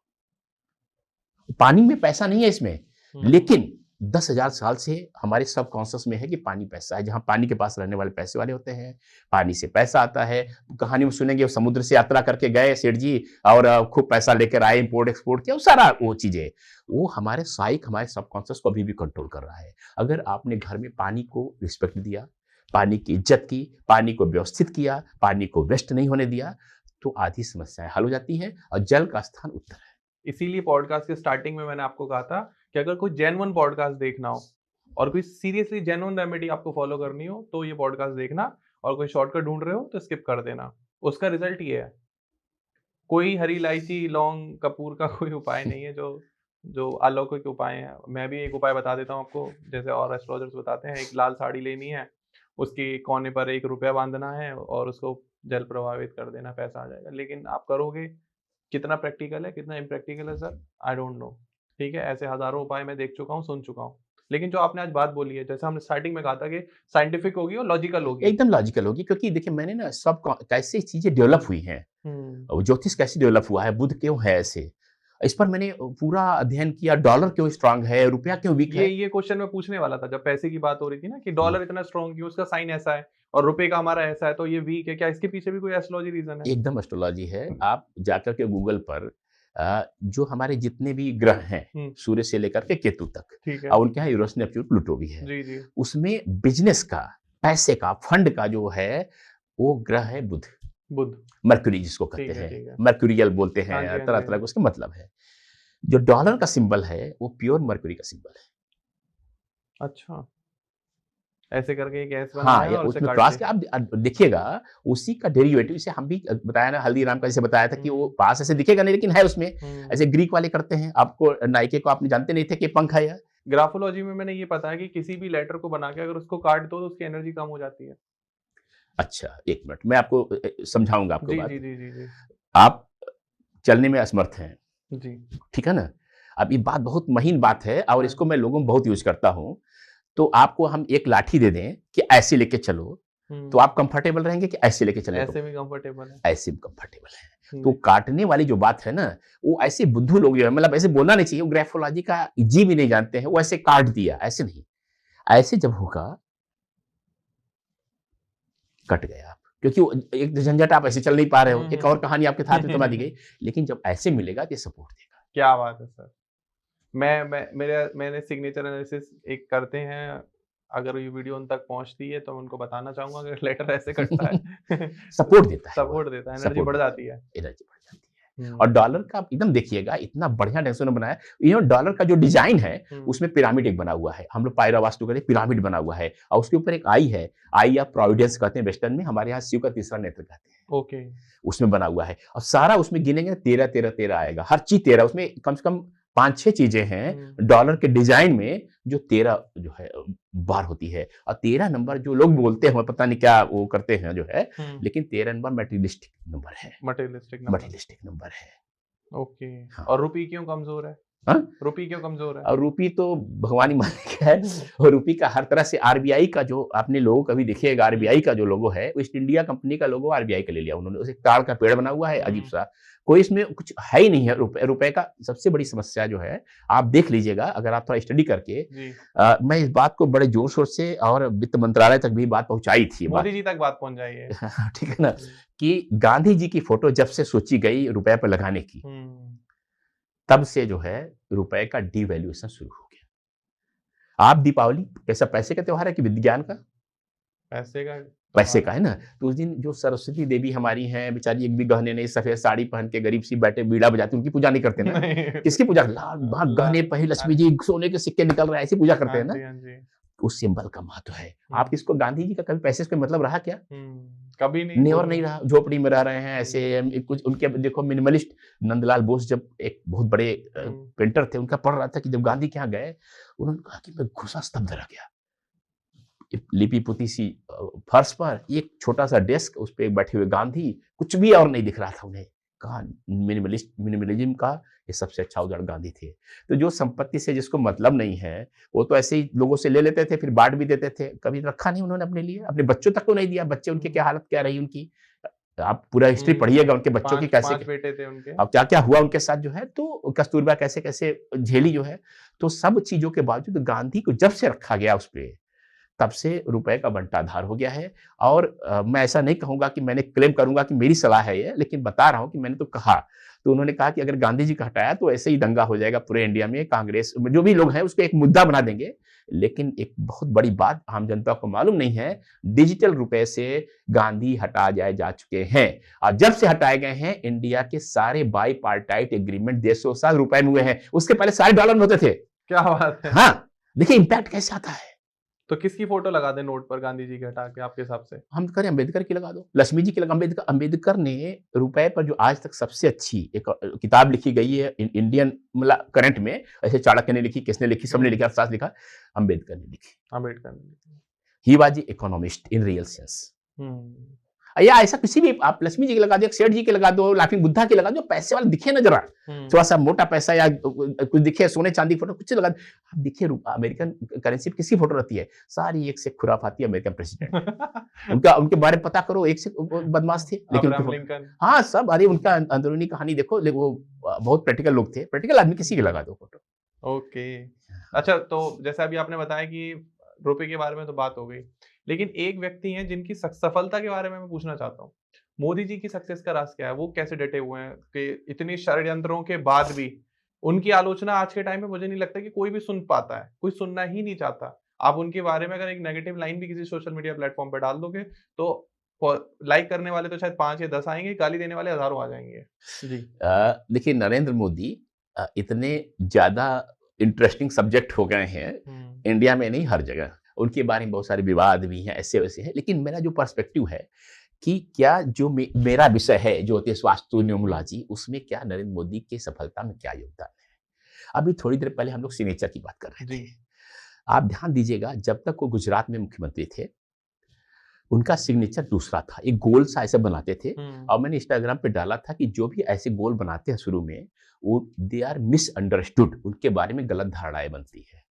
पानी में पैसा नहीं है इसमें, हुँ। लेकिन 10,000 साल से हमारे सबकॉन्शियस में है कि पानी पैसा है, जहाँ पानी के पास रहने वाले पैसे वाले होते हैं, पानी से पैसा आता है। कहानी में सुनेंगे वो समुद्र से यात्रा करके गए सेठ जी और खूब पैसा लेकर आए, इम्पोर्ट एक्सपोर्ट किया, वो सारा वो चीज़ें, वो हमारे साइक हमारे सबकॉन्शियस को अभी भी कंट्रोल कर रहा है। अगर आपने घर में पानी को रिस्पेक्ट दिया, पानी की इज़्ज़त की, पानी को व्यवस्थित किया, पानी को वेस्ट नहीं होने दिया, तो आधी समस्याएँ हल हो जाती हैं और जल का स्थान उत्तर है। इसीलिए पॉडकास्ट के स्टार्टिंग में मैंने आपको कहा था कि अगर कोई जेन्युइन पॉडकास्ट देखना हो और कोई सीरियसली जेन्युइन रेमेडी आपको फॉलो करनी हो, तो ये पॉडकास्ट देखना और कोई शॉर्टकट ढूँढ रहे हो तो स्किप कर देना। उसका रिज़ल्ट ये है, कोई हरी इलायची, लौंग, कपूर का कोई उपाय नहीं है जो जो अलौकिक उपाय हैं। मैं भी एक उपाय बता देता हूँ आपको, जैसे और एस्ट्रोलॉजर्स बताते हैं, एक लाल साड़ी लेनी है, उसके कोने पर ₹1 बाँधना है और उसको जल प्रभावित कर देना, पैसा आ जाएगा। लेकिन आप करोगे, कितना प्रैक्टिकल है, कितना इम्प्रैक्टिकल है सर, आई डोंट नो। ठीक है? ऐसे हज़ारों उपाय मैं देख चुका हूँ, सुन चुका हूँ। लेकिन जो आपने आज बात बोली है, जैसे हमने स्टार्टिंग में कहा था कि साइंटिफिक होगी और लॉजिकल होगी। एकदम लॉजिकल होगी क्योंकि देखिए मैंने ना सब कैसे चीज़ें डेवलप हुई हैं। हुँ। ज्योतिष कैसे डेवलप हुआ है, बुध क्यों है ऐसे? इस पर मैंने पूरा अध्ययन किया, डॉलर क्यों स्ट्रॉन्ग है, रुपया क्यों वीक है? ये क्वेश्चन मैं पूछने वाला था, जब पैसे की बात हो रही थी ना कि हुँ, डॉलर इतना स्ट्रॉन्ग क्यों, उसका साइन ऐसा है और रुपए का हमारा ऐसा है, तो ये वीक है। क्या इसके पीछे भी कोई एस्ट्रोलॉजी रीज़न है? एकदम एस्ट्रोलॉजी है। आप जाकर के गूगल पर जो हमारे जितने भी ग्रह हैं, हुँ, सूर्य से लेकर के केतु तक ठीक है। और उनके यहाँ यूरेनस, नेपच्यून, प्लूटो भी है। जी, जी। उसमें बिज़नेस का, पैसे का, फंड का जो है, वो ग्रह है बुध। बुध। मर्क्यूरी जिसको कहते ठीक है, हैं, ठीक है। मर्क्यूरियल बोलते हाँ हैं, जी, हाँ जी, हाँ तरह-तरह जी। का उसका मतलब है। जो डॉलर का सिंबल है, वो प्योर मर्क्यूरी का सिंबल है। अच्छा, ऐसे करके एक एस बनाना हाँ, है या और उसे उसमें काट क्रॉस के। के आप देखिएगा, उसी का डेरिवेटिव इसे हम भी बताया ना, हल्दीराम का जैसे बताया था कि वो हुँ, पास ऐसे दिखेगा नहीं लेकिन है उसमें। ऐसे हुँ। ग्रीक वाले करते हैं, आपको नाइके को आपने जानते नहीं थे कि पंख है यह। ग्राफ़ोलॉजी में मैंने ये पता है कि किसी भी लेटर को बना के अगर उसको काट दो तो उसकी एनर्जी कम हो जाती है। अच्छा, 1 मिनट मैं आपको समझाऊँगा आपको जी, बात। जी, जी, जी, जी। आप चलने में असमर्थ हैं, जी। ठीक है ना? अब ये बात बहुत महीन बात है और हाँ इसको जी। मैं लोगों में बहुत यूज़ करता हूँ। तो आपको हम एक लाठी दे दें कि ऐसे लेके चलो, तो हुँ, आप कंफर्टेबल रहेंगे कि ऐसे लेके चलें तो? ऐसे में कंफर्टेबल है। ऐसे में कंफर्टेबल हैं। तो जी। काटने वाली जो बात है ना, वो ऐसे बुद्धू लोग जो है, मतलब ऐसे बोलना नहीं चाहिए, वो ग्राफोलॉजी का जी भी नहीं जानते हैं, वो ऐसे काट दिया, ऐसे नहीं। ऐसे जब होगा, कट गए आप। क्योंकि वो एक झंझट, आप ऐसे चल नहीं पा रहे हो, हुँ, एक हुँ, और हुँ। कहानी आपके साथ में थमा दी गई, लेकिन जब ऐसे मिलेगा तो ये सपोर्ट देगा। क्या बात है सर! मैंने सिग्नेचर एनालिसिस एक करते हैं, अगर ये वीडियो उन तक पहुँचती है तो मैं उनको बताना चाहूँगा अगर लेटर ऐसे कटता है तो सपोर्ट देता है वो, सपोर्ट देता है, एनर्जी सपोर्ट बढ़ देता है, जाती है। एनर्जी बढ़ जाती है। और हुँ, डॉलर का आप एकदम देखिएगा, इतना बढ़िया ढंग से उन्होंने बनाया। डॉलर का जो डिज़ाइन है, हुँ, उसमें पिरामिड एक बना हुआ है। हम लोग पायरा वास्तु कहते हैं, पिरामिड बना हुआ है और उसके ऊपर एक आई है। आई या प्रोविडेंस कहते हैं वेस्टर्न में, हमारे यहाँ शिव का तीसरा नेत्र कहते हैं। ओके। उसमें बना हुआ है और सारा उसमें गिनेंगे 13, 13, 13 आएगा। हर चीज़ 13, उसमें कम से कम 5-6 चीज़ें हैं हुँ, डॉलर के डिज़ाइन में जो 13 जो है बार होती है और 13 नंबर जो लोग बोलते हैं, पता नहीं क्या वो करते हैं जो है, हुँ, लेकिन 13 नंबर मटेरियलिस्टिक नंबर है, मटेरियलिस्टिक नंबर। मटेरियलिस्टिक नंबर है। ओके। हाँ। और रुपये क्यों कमज़ोर है? हाँ? रुपी क्यों कमजोर है? और रूपी तो भगवान ही मालिक है। और रूपी का हर तरह से आरबीआई का जो आपने लोगो कभी देखिएगा, आरबीआई का जो लोगो है, ईस्ट इंडिया कंपनी का लोगो आरबीआई का ले लिया उन्होंने। उसे ताड़ का पेड़ बना हुआ है अजीब सा, कोई इसमें कुछ है ही नहीं है। रुपए रुपए का सबसे बड़ी समस्या जो है, आप देख लीजिएगा अगर आप थोड़ा स्टडी करके। जी। मैं इस बात को बड़े जोर शोर से और वित्त मंत्रालय तक भी बात पहुंचाई थी ये बात। मोदी जी तक बात पहुंच जाइए। ठीक है ना, कि गांधी जी की फोटो जब से सोची गई रुपए पर लगाने की, तब से जो है रुपए का डिवैल्यूएशन शुरू हो गया। आप दीपावली कैसा पैसे का त्योहार है कि विज्ञान का? पैसे का है ना। तो उस दिन जो सरस्वती देवी हमारी हैं, बेचारी एक भी गहने नहीं, सफेद साड़ी पहन के गरीब सी बैठे बीड़ा बजाती, उनकी पूजा नहीं करते ना। किसकी पूजा? लाल बाग गहने पहने लक्ष्मी जी, सोने के सिक्के निकल रहे हैं, ऐसी पूजा करते हैं ना। उस सिंबल का महत्व है। आप किसको, गांधी जी का कभी पैसे से कोई मतलब रहा क्या? कभी नहीं, नेवर नहीं रहा। झोपड़ी में रह रहे हैं ऐसे कुछ। उनके देखो मिनिमलिस्ट नंदलाल बोस जब एक बहुत बड़े पेंटर थे, उनका पढ़ रहा था कि जब गांधी के यहाँ गए, उन्होंने कहा कि मैं घुसा स्तब्ध रह गया। लिपि पुती सी फर्श पर एक छोटा सा डेस्क, उस पर बैठे हुए गांधी, कुछ भी और नहीं दिख रहा था उन्हें। कहा मिनिमलिज्म का ये सबसे अच्छा उदाहरण गांधी थे। तो जो संपत्ति से जिसको मतलब नहीं है, वो तो ऐसे ही लोगों से ले लेते थे, फिर बांट भी देते थे। कभी रखा नहीं उन्होंने अपने लिए, अपने बच्चों तक को नहीं दिया। बच्चे उनकी क्या हालत क्या रही उनकी, आप पूरा हिस्ट्री पढ़िएगा उनके बच्चों की कैसे, 5 बेटे थे उनके, अब क्या क्या हुआ उनके साथ जो है। तो कस्तूरबा कैसे कैसे झेली जो है। तो सब चीजों के बावजूद गांधी को जब से रखा गया उस पर, तब से रुपए का बंटाधार हो गया है। और मैं ऐसा नहीं कहूंगा कि मैंने क्लेम करूंगा कि मेरी सलाह है ये, लेकिन बता रहा हूं कि मैंने तो कहा। तो उन्होंने कहा कि अगर गांधी जी का हटाया तो ऐसे ही दंगा हो जाएगा पूरे इंडिया में, कांग्रेस जो भी लोग हैं उसको एक मुद्दा बना देंगे। लेकिन एक बहुत बड़ी बात आम जनता को मालूम नहीं है, डिजिटल रुपए से गांधी हटा जाए जा चुके हैं। और जब से हटाए गए हैं, इंडिया के सारे बाई पार्टाइट एग्रीमेंट देशों साथ रुपए में हुए हैं। उसके पहले सारे डॉलर में होते थे। क्या बात है। हाँ, देखिए इंपैक्ट कैसे आता है। तो किसकी फोटो लगा दे नोट पर गांधी जी के हटा के आपके हिसाब से? हम करें अम्बेडकर की लगा दो, लक्ष्मी जी की लगा। अम्बेडकर ने रुपए पर जो आज तक सबसे अच्छी एक किताब लिखी गई है इंडियन मतलब करंट में, ऐसे चाणक्य ने लिखी, किसने लिखी, सबने लिखा, अर्थशास्त्र लिखा, अम्बेडकर ने लिखी। He was a economist in real sense. या ऐसा किसी भी, आप लक्ष्मी जी की लगा दो, सेठ जी की लगा दो, लाफिंग बुद्धा की लगा दो, पैसे वाला दिखे ना जरा, थोड़ा सा मोटा पैसा या कुछ दिखे, सोने चांदी फोटो कुछ लगा दो। आप देखिए अमेरिकन करेंसी किसकी फोटो रहती है? सारी एक से खुराफाती अमेरिकन प्रेसिडेंट। उनके बारे में पता करो, एक से बदमाश थे, लेकिन हाँ सब, अरे उनका अंदरूनी कहानी देखो, वो बहुत प्रैक्टिकल लोग थे। प्रैक्टिकल आदमी किसी की लगा दो फोटो। ओके, अच्छा, तो जैसे अभी आपने बताया कि रुपए के बारे में तो बात हो गई, लेकिन एक व्यक्ति हैं जिनकी सफलता के बारे में मैं पूछना चाहता हूँ। मोदी जी की सक्सेस का राज क्या है? वो कैसे डटे हुए हैं कि इतने षड्यंत्रों के बाद भी उनकी आलोचना आज के टाइम में मुझे नहीं लगता कि कोई भी सुन पाता है, कोई सुनना ही नहीं चाहता। आप उनके बारे में अगर एक नेगेटिव लाइन भी किसी सोशल मीडिया प्लेटफॉर्म पर डाल दोगे तो लाइक करने वाले तो शायद 5 या 10 आएंगे, गाली देने वाले हजारों आ जाएंगे। जी, देखिए नरेंद्र मोदी इतने ज्यादा इंटरेस्टिंग सब्जेक्ट हो गए हैं इंडिया में, नहीं हर जगह। उनके बारे में बहुत सारे विवाद भी हैं, ऐसे वैसे हैं। लेकिन मेरा जो पर्सपेक्टिव है कि क्या जो मेरा विषय है ज्योतिष वास्तु न्यूमरोलॉजी, उसमें क्या नरेंद्र मोदी की सफलता में क्या योगदान है। अभी थोड़ी देर पहले हम लोग सिग्नेचर की बात कर रहे थे। आप ध्यान दीजिएगा, जब तक वो गुजरात में मुख्यमंत्री थे, उनका सिग्नेचर दूसरा था, एक गोल सा ऐसे बनाते थे। और मैंने इंस्टाग्राम पे डाला था कि जो भी ऐसे गोल बनाते हैं शुरू में, वो दे आर मिसअंडरस्टूड, उनके बारे में गलत धारणाएं बनती है।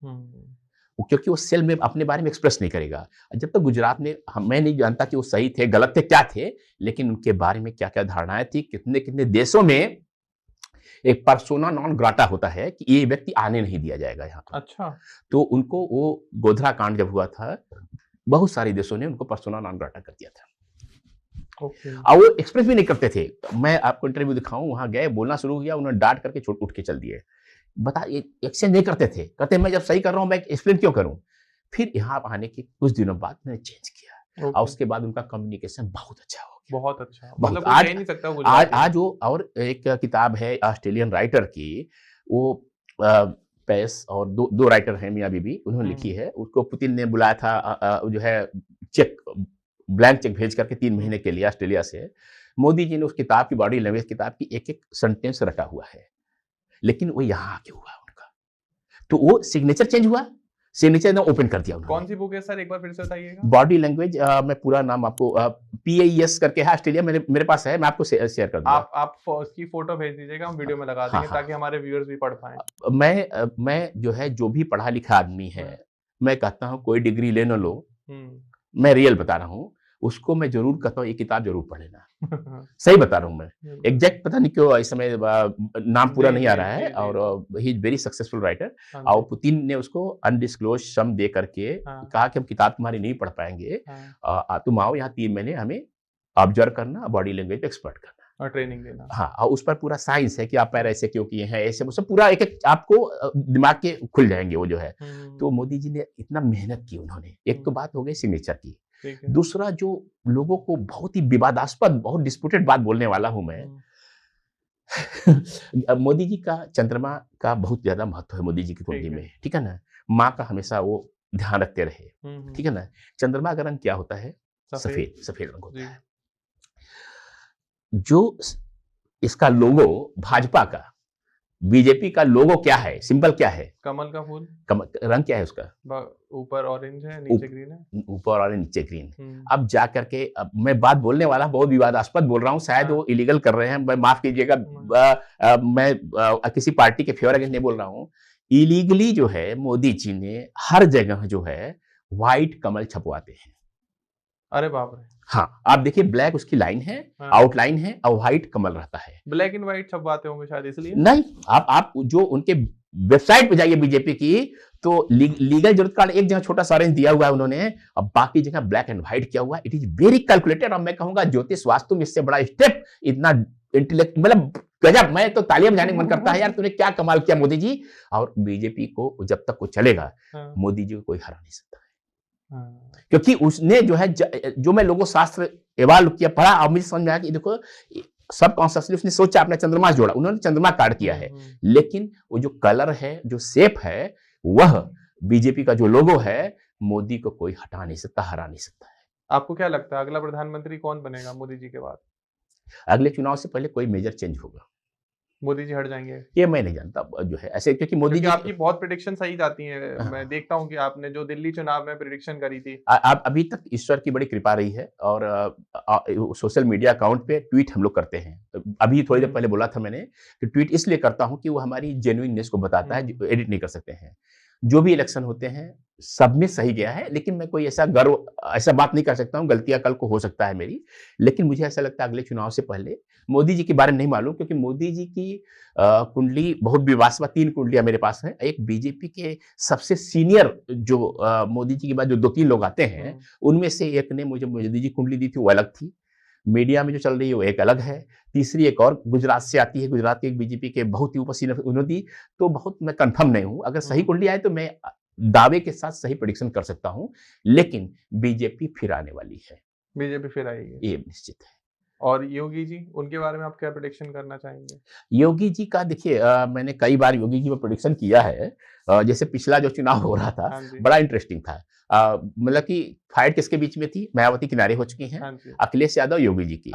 क्योंकि वो सेल में अपने बारे में एक्सप्रेस नहीं करेगा। जब तक गुजरात में, मैं नहीं जानता कि वो सही थे गलत थे क्या थे, लेकिन उनके बारे में क्या क्या धारणाएं थी। कितने कितने देशों में एक पर्सोना नॉन ग्राटा होता है कि ये व्यक्ति आने नहीं दिया जाएगा यहाँ पर। अच्छा, तो उनको वो गोधरा कांड जब हुआ था, बहुत सारे देशों ने उनको पर्सोना नॉन ग्राटा कर दिया था। और वो एक्सप्रेस भी नहीं करते थे। मैं आपको इंटरव्यू दिखाऊं, वहां गए, बोलना शुरू किया, उन्होंने डांट करके उठ के चल दिए। बता, एक्सचेंज नहीं करते थे, कहते मैं जब सही कर रहा हूं मैं एक्सप्लेन क्यों करूं। फिर यहाँ आने के कुछ दिनों बाद मैंने चेंज किया और उसके बाद उनका कम्युनिकेशन बहुत अच्छा हो गया। बहुत अच्छा, मतलब आज नहीं सकता। आज वो, और एक किताब है ऑस्ट्रेलियन राइटर की, वो पेस, और दो राइटर हैं मियां बीबी, उन्होंने लिखी है। उसको पुतिन ने बुलाया था जो है चेक, ब्लैंक चेक भेज करके 3 महीने के लिए ऑस्ट्रेलिया से। मोदी जी ने उस किताब की, बॉडी लैंग्वेज किताब की, एक एक सेंटेंस रटा हुआ है। लेकिन वो यहाँ आके हुआ उनका, तो वो सिग्नेचर चेंज हुआ। सिग्नेचर ने ओपन कर दिया कौन उन्होंने। सी बुक है सर, एक बार फिर से बताइएगा? बॉडी लैंग्वेज, मैं पूरा नाम आपको PAES करके है ऑस्ट्रेलिया, मेरे पास है, मैं आपको शेयर कर दूंगा। आप उसकी फोटो भेज दीजिएगा, हम वीडियो में लगा हाँ देंगे हाँ। ताकि हमारे व्यूअर्स भी पढ़ पाएं। मैं जो है जो भी पढ़ा लिखा आदमी है, मैं कहता हूँ कोई डिग्री ले न लो, मैं रियल बता रहा हूँ, उसको मैं जरूर कहता हूँ ये किताब जरूर पढ़ना। सही बता रहा हूँ मैं, एग्जैक्ट पता नहीं क्यों इस समय नाम पूरा नहीं आ रहा है, और he is very successful writer. और पुतिन ने उसको अनडिस्क्लोज सम दे करके कहा कि हम किताब तुम्हारी नहीं पढ़ पाएंगे, तुम आओ यहाँ 3 महीने हमें ऑब्जर्व करना, बॉडी लैंग्वेज पे एक्सपर्ट करना और ट्रेनिंग देना। हाँ, और उस पर पूरा साइंस है कि आप पैर ऐसे क्यों किए हैं, ऐसे वो सब पूरा एक आपको दिमाग के खुल जाएंगे वो जो है। तो मोदी जी ने इतना मेहनत की उन्होंने। एक तो बात हो गई सिग्नेचर की, दूसरा जो लोगों को बहुत ही विवादास्पद, बहुत डिस्प्यूटेड बात बोलने वाला हूं मैं। मोदी जी का चंद्रमा का बहुत ज्यादा महत्व है मोदी जी की कुंडली में, ठीक है ना। माँ का हमेशा वो ध्यान रखते रहे, ठीक है ना। चंद्रमा का रंग क्या होता है? सफेद, सफेद रंग होता है। जो इसका लोगो भाजपा का, बीजेपी का लोगो क्या है, सिंबल क्या है? कमल का फूल। कमल रंग क्या है उसका? ऊपर ऑरेंज है, नीचे ग्रीन है। ऊपर ऑरेंज, नीचे ग्रीन। अब जा करके, अब मैं बात बोलने वाला बहुत विवादास्पद बोल रहा हूँ, शायद वो इलीगल कर रहे हैं, मैं माफ कीजिएगा, मैं किसी पार्टी के फेवर अगेंस्ट नहीं बोल रहा हूँ। इलीगली जो है मोदी जी ने हर जगह जो है व्हाइट कमल छपवाते हैं। अरे बाप रे। हाँ, आप देखिए, ब्लैक उसकी लाइन है, आउटलाइन है, और व्हाइट कमल रहता है। ब्लैक एंड व्हाइट छपवाते होंगे शायद इसलिए। नहीं, आप जो उनके वेबसाइट पे जाइए बीजेपी की, तो लीगल जरूरत कार्ड एक जगह छोटा सा ऑरेंज दिया हुआ है उन्होंने, और बाकी जगह ब्लैक एंड व्हाइट किया हुआ है। इट इज वेरी कैलकुलेटेड, और मैं कहूंगा ज्योतिष वास्तु में इससे बड़ा स्टेप, इतना इंटेलेक्ट, मतलब गजब। मैं तो तालियां बजाने का मन करता है यार, तूने क्या कमाल किया मोदी जी। और बीजेपी को जब तक वो चलेगा, मोदी जी को कोई हरा नहीं सकता है, क्योंकि उसने जो है जो मैं लोगों शास्त्र एवाल किया, पढ़ा, और मुझे समझ में आया कि देखो सब कॉन्शियसली उसने सोचा, अपना चंद्रमा जोड़ा, उन्होंने चंद्रमा कार्ड किया है, लेकिन वो जो कलर है, जो शेप है, वह बीजेपी का जो लोगो है, मोदी को कोई हटा नहीं सकता, हरा नहीं सकता है। आपको क्या लगता है अगला प्रधानमंत्री कौन बनेगा मोदी जी के बाद? अगले चुनाव से पहले कोई मेजर चेंज होगा। मोदी जी हट जाएंगे? ये मैं नहीं जानता जो है ऐसे, क्योंकि मोदी जी आपकी बहुत प्रेडिक्शन सही जाती हैं। मैं देखता हूं कि आपने जो दिल्ली चुनाव में प्रेडिक्शन करी थी, आप अभी तक ईश्वर की बड़ी कृपा रही है, और सोशल मीडिया अकाउंट पे ट्वीट हम लोग करते हैं। अभी थोड़ी देर पहले बोला था मैंने कि ट्वीट इसलिए करता हूं कि वो हमारी जेन्युइननेस को बताता है, जो एडिट नहीं कर सकते हैं। जो भी इलेक्शन होते हैं सब में सही गया है, लेकिन मैं कोई ऐसा बात नहीं कर सकता हूँ, गलतियां कल को हो सकता है मेरी। लेकिन मुझे ऐसा लगता है अगले चुनाव से पहले, मोदी जी के बारे में नहीं मालूम, क्योंकि मोदी जी की कुंडली बहुत विवादास्पद, 3 कुंडलियां मेरे पास हैं। एक बीजेपी के सबसे सीनियर जो मोदी जी के बाद जो 2-3 लोग आते हैं, उनमें से एक ने मुझे मोदी जी कुंडली दी थी, वो अलग थी। मीडिया में जो चल रही है वो एक अलग है। तीसरी एक और गुजरात से आती है, गुजरात के एक बीजेपी के बहुत ही ऊपर उन्होंने दी। तो बहुत मैं कंफर्म नहीं हूं, अगर सही कुंडली आए तो मैं दावे के साथ सही प्रेडिक्शन कर सकता हूं, लेकिन बीजेपी फिर आने वाली है। बीजेपी फिर आएगी, ये निश्चित है। और योगी जी, उनके बारे में आप क्या प्रेडिक्शन करना चाहेंगे? योगी जी का देखिए, मैंने कई बार योगी जी में प्रेडिक्शन किया है। जैसे पिछला जो चुनाव हो रहा था, बड़ा इंटरेस्टिंग था। मतलब कि फाइट किसके बीच में थी? मायावती किनारे हो चुकी हैं, अखिलेश यादव योगी जी की।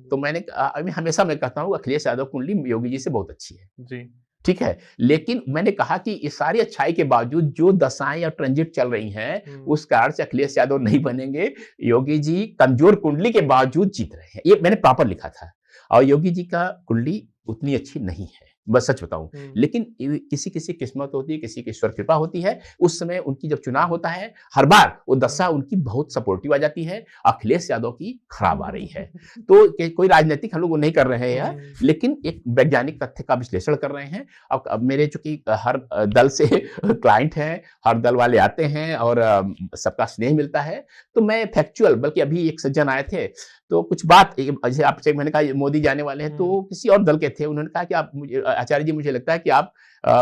तो मैंने हमेशा मैं कहता हूँ अखिलेश यादव कुंडली योगी जी से बहुत अच्छी है जी, ठीक है। लेकिन मैंने कहा कि इस सारी अच्छाई के बावजूद जो दशाएं या ट्रांजिट चल रही हैं, उस कारण से अखिलेश यादव नहीं बनेंगे। योगी जी कमजोर कुंडली के बावजूद जीत रहे हैं, ये मैंने प्रॉपर लिखा था। और योगी जी का कुंडली उतनी अच्छी नहीं है, बस सच बताऊं। लेकिन किसी किसी किस्मत होती है, किसी की ईश्वर कृपा होती है। उस समय उनकी जब चुनाव होता है, हर बार वो दशा उनकी बहुत सपोर्टिव आ जाती है। अखिलेश यादव की खराब आ रही है। तो कोई राजनीतिक हम लोग नहीं कर रहे हैं, लेकिन एक वैज्ञानिक तथ्य का विश्लेषण कर रहे हैं। अब मेरे चूंकि हर दल से क्लाइंट हैं, हर दल वाले आते हैं और सबका स्नेह मिलता है, तो मैं फैक्चुअल, बल्कि अभी एक सज्जन आए थे तो कुछ बात, जैसे आपसे मैंने कहा मोदी जाने वाले हैं, तो किसी और दल के थे, उन्होंने कहा कि आप आचार्य जी, मुझे लगता है कि आप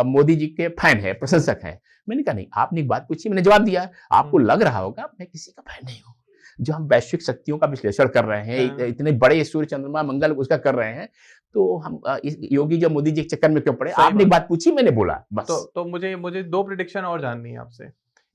मोदी जी के फैन हैं, प्रशंसक हैं। मैंने कहा नहीं, आपने एक बात पूछी, मैंने जवाब दिया। आपको लग रहा होगा मैं किसी का फैन नहीं हूँ। जो हम वैश्विक शक्तियों का विश्लेषण कर रहे हैं, इतने बड़े सूर्य चंद्रमा मंगल उसका कर रहे हैं, तो हम योगी जो मोदी जी के चक्कर में क्यों पड़े? आपने एक बात पूछी, मैंने बोला बस। तो मुझे 2 प्रेडिक्शन और जाननी है आपसे।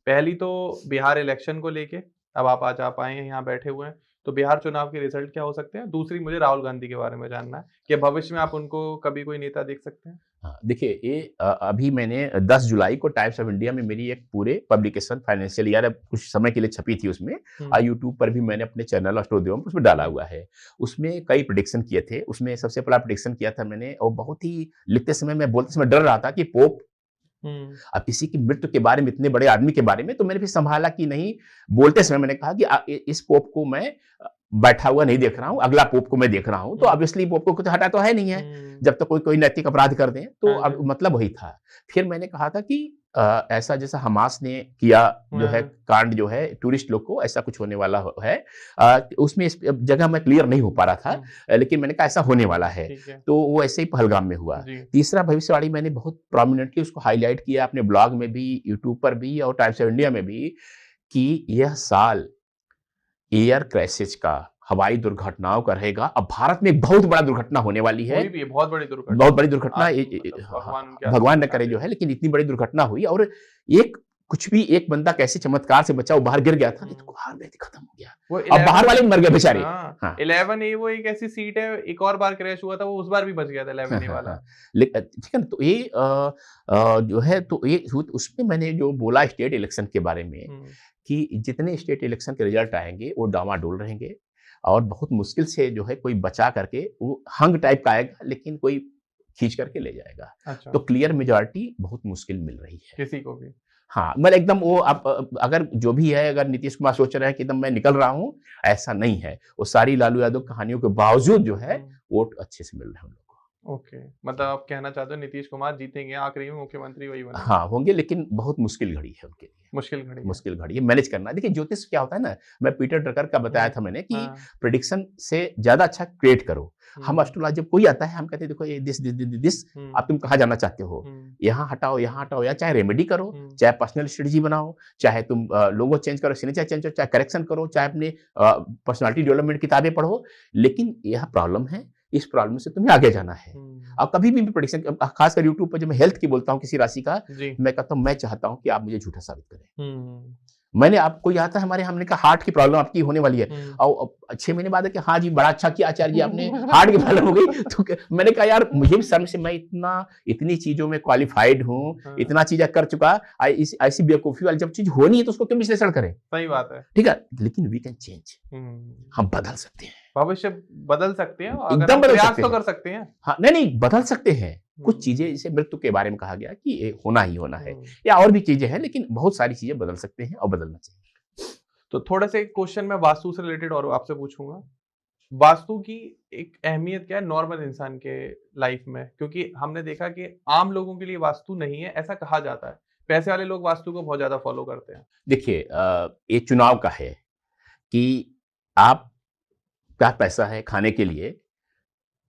पहली तो बिहार इलेक्शन को लेके, अब आप आज आप आए हैं, यहाँ बैठे हुए हैं, तो बिहार चुनाव के रिजल्ट क्या हो सकते हैं? दूसरी मुझे राहुल गांधी के बारे में जानना है, कि भविष्य में आप उनको कभी कोई नेता देख सकते हैं? हाँ, देखिए ये अभी मैंने 10 जुलाई को टाइम्स ऑफ इंडिया में मेरी एक पूरे पब्लिकेशन फाइनेंशियल ईयर कुछ समय के लिए छपी थी उसमें। यूट्यूब पर भी मैंने अपने चैनल और स्टूडियो में उसमें डाला हुआ है। उसमें कई प्रेडिक्शन किए थे। उसमें सबसे पहला प्रेडिक्शन किया था मैंने और बहुत ही लिखते समय मैं बोलते समय डर रहा था कि पोप अब किसी की मृत्यु के बारे में इतने बड़े आदमी के बारे में तो मैंने फिर संभाला कि नहीं, बोलते समय मैंने कहा कि इस पोप को मैं बैठा हुआ नहीं देख रहा हूँ, अगला पोप को मैं देख रहा हूँ। तो ऑब्वियसली पोप को कुछ हटा तो है नहीं है, जब तक कोई नैतिक अपराध कर दे। तो अब मतलब वही था। फिर मैंने कहा था कि ऐसा जैसा हमास ने किया जो है कांड जो है टूरिस्ट लोग को, ऐसा कुछ होने वाला है। उसमें इस जगह मैं क्लियर नहीं हो पा रहा था, लेकिन मैंने कहा ऐसा होने वाला है। तो वो ऐसे ही पहलगाम में हुआ। तीसरा भविष्यवाणी मैंने बहुत प्रोमिनेंटली उसको हाईलाइट किया अपने ब्लॉग में भी, यूट्यूब पर भी और टाइम्स ऑफ इंडिया में भी, कि यह साल एयर क्रैशेज का, हवाई दुर्घटनाओं का रहेगा। अब भारत में एक बहुत बड़ा दुर्घटना होने वाली है। भी बहुत बड़ी दुर्घटना, बहुत बड़ी दुर्घटना, भगवान न करे जो है, लेकिन इतनी बड़ी दुर्घटना हुई। और एक बंदा कैसे चमत्कार से बचा, वो बाहर गिर गया था, तो हार गए थे, खत्म हो गया। अब बाहर वाले मर गए बेचारे। 11A वो एक ऐसी सीट है, एक और बार क्रैश हुआ था, वो उस बार भी बच गया था 11A वाला। ठीक है ना। तो ये जो है, तो ये उसमें मैंने जो बोला स्टेट इलेक्शन के बारे में, कि जितने स्टेट इलेक्शन के रिजल्ट आएंगे वो डामाडोल रहेंगे और बहुत मुश्किल से जो है कोई बचा करके, वो हंग टाइप का आएगा लेकिन कोई खींच करके ले जाएगा। अच्छा। तो क्लियर मेजॉरिटी बहुत मुश्किल मिल रही है किसी को भी। हाँ, मतलब एकदम वो आप अगर जो भी है, अगर नीतीश कुमार सोच रहे हैं कि एकदम मैं निकल रहा हूँ, ऐसा नहीं है। वो सारी लालू यादव कहानियों के बावजूद जो है वोट अच्छे से मिल रहे हैं उन लोगों को। ओके, मतलब आप कहना चाहते हो नीतीश कुमार जीतेंगे, आखिरी में मुख्यमंत्री वही बनेंगे? हाँ, होंगे, लेकिन बहुत मुश्किल घड़ी है उनके लिए। मुश्किल घड़ी है, मैनेज करना। देखिए ज्योतिष क्या होता है ना, मैं पीटर ड्रकर का बताया था मैंने कि प्रेडिक्शन से ज्यादा अच्छा क्रिएट करो। हम एस्ट्रोलॉजर जब कोई आता है, हम कहते हैं देखो ये दिस अब तुम कहाँ जाना चाहते हो, यहाँ हटाओ, या चाहे रेमेडी करो, चाहे पर्सनल स्ट्रेटजी बनाओ, चाहे तुम लोगो चेंज करो, सिग्नेचर चेंज करो, चाहे करेक्शन करो, चाहे अपने पर्सनालिटी डेवलपमेंट किताबें पढ़ो, लेकिन यह प्रॉब्लम है, इस प्रॉब्लम से तुम्हें आगे जाना है। अब कभी भी प्रेडिक्शन, खासकर यूट्यूब पर जब मैं हेल्थ की बोलता हूँ किसी राशि का, मैं कहता हूँ मैं चाहता हूँ कि आप मुझे झूठा साबित करें। मैंने आपको याद था हमारे, हमने कहा हार्ट की प्रॉब्लम आपकी होने वाली है, और 6 महीने बाद कि हाँ जी बड़ा अच्छा किया आचार्य जी आपने, हार्ट की प्रॉब्लम हो गई। तो मैंने कहा यार मुझे भी शर्म से, मैं इतनी चीजों में क्वालिफाइड हूँ, इतना चीजें कर चुका, ऐसी बेवकूफी वाली जब चीज होनी है तो उसको क्यों विश्लेषण करें। सही बात है, ठीक है, लेकिन वी कैन चेंज, हम बदल सकते हैं, भविष्य बदल सकते हैं, एकदम बदल प्रयास तो कर सकते हैं। हाँ, नहीं बदल सकते हैं। कुछ चीजें जैसे मृत्यु के बारे में कहा गया कि ये होना ही होना है, या और भी चीजें हैं, लेकिन बहुत सारी चीजें बदल सकते हैं और बदलना चाहिए। तो थोड़ा सा एक क्वेश्चन मैं वास्तु से रिलेटेड और आपसे पूछूंगा, वास्तु की एक अहमियत क्या है नॉर्मल इंसान के लाइफ में? क्योंकि हमने देखा कि आम लोगों के लिए वास्तु नहीं है, ऐसा कहा जाता है, पैसे वाले लोग वास्तु को बहुत ज्यादा फॉलो करते हैं। देखिए ये चुनाव का है कि आप क्या पैसा है खाने के लिए।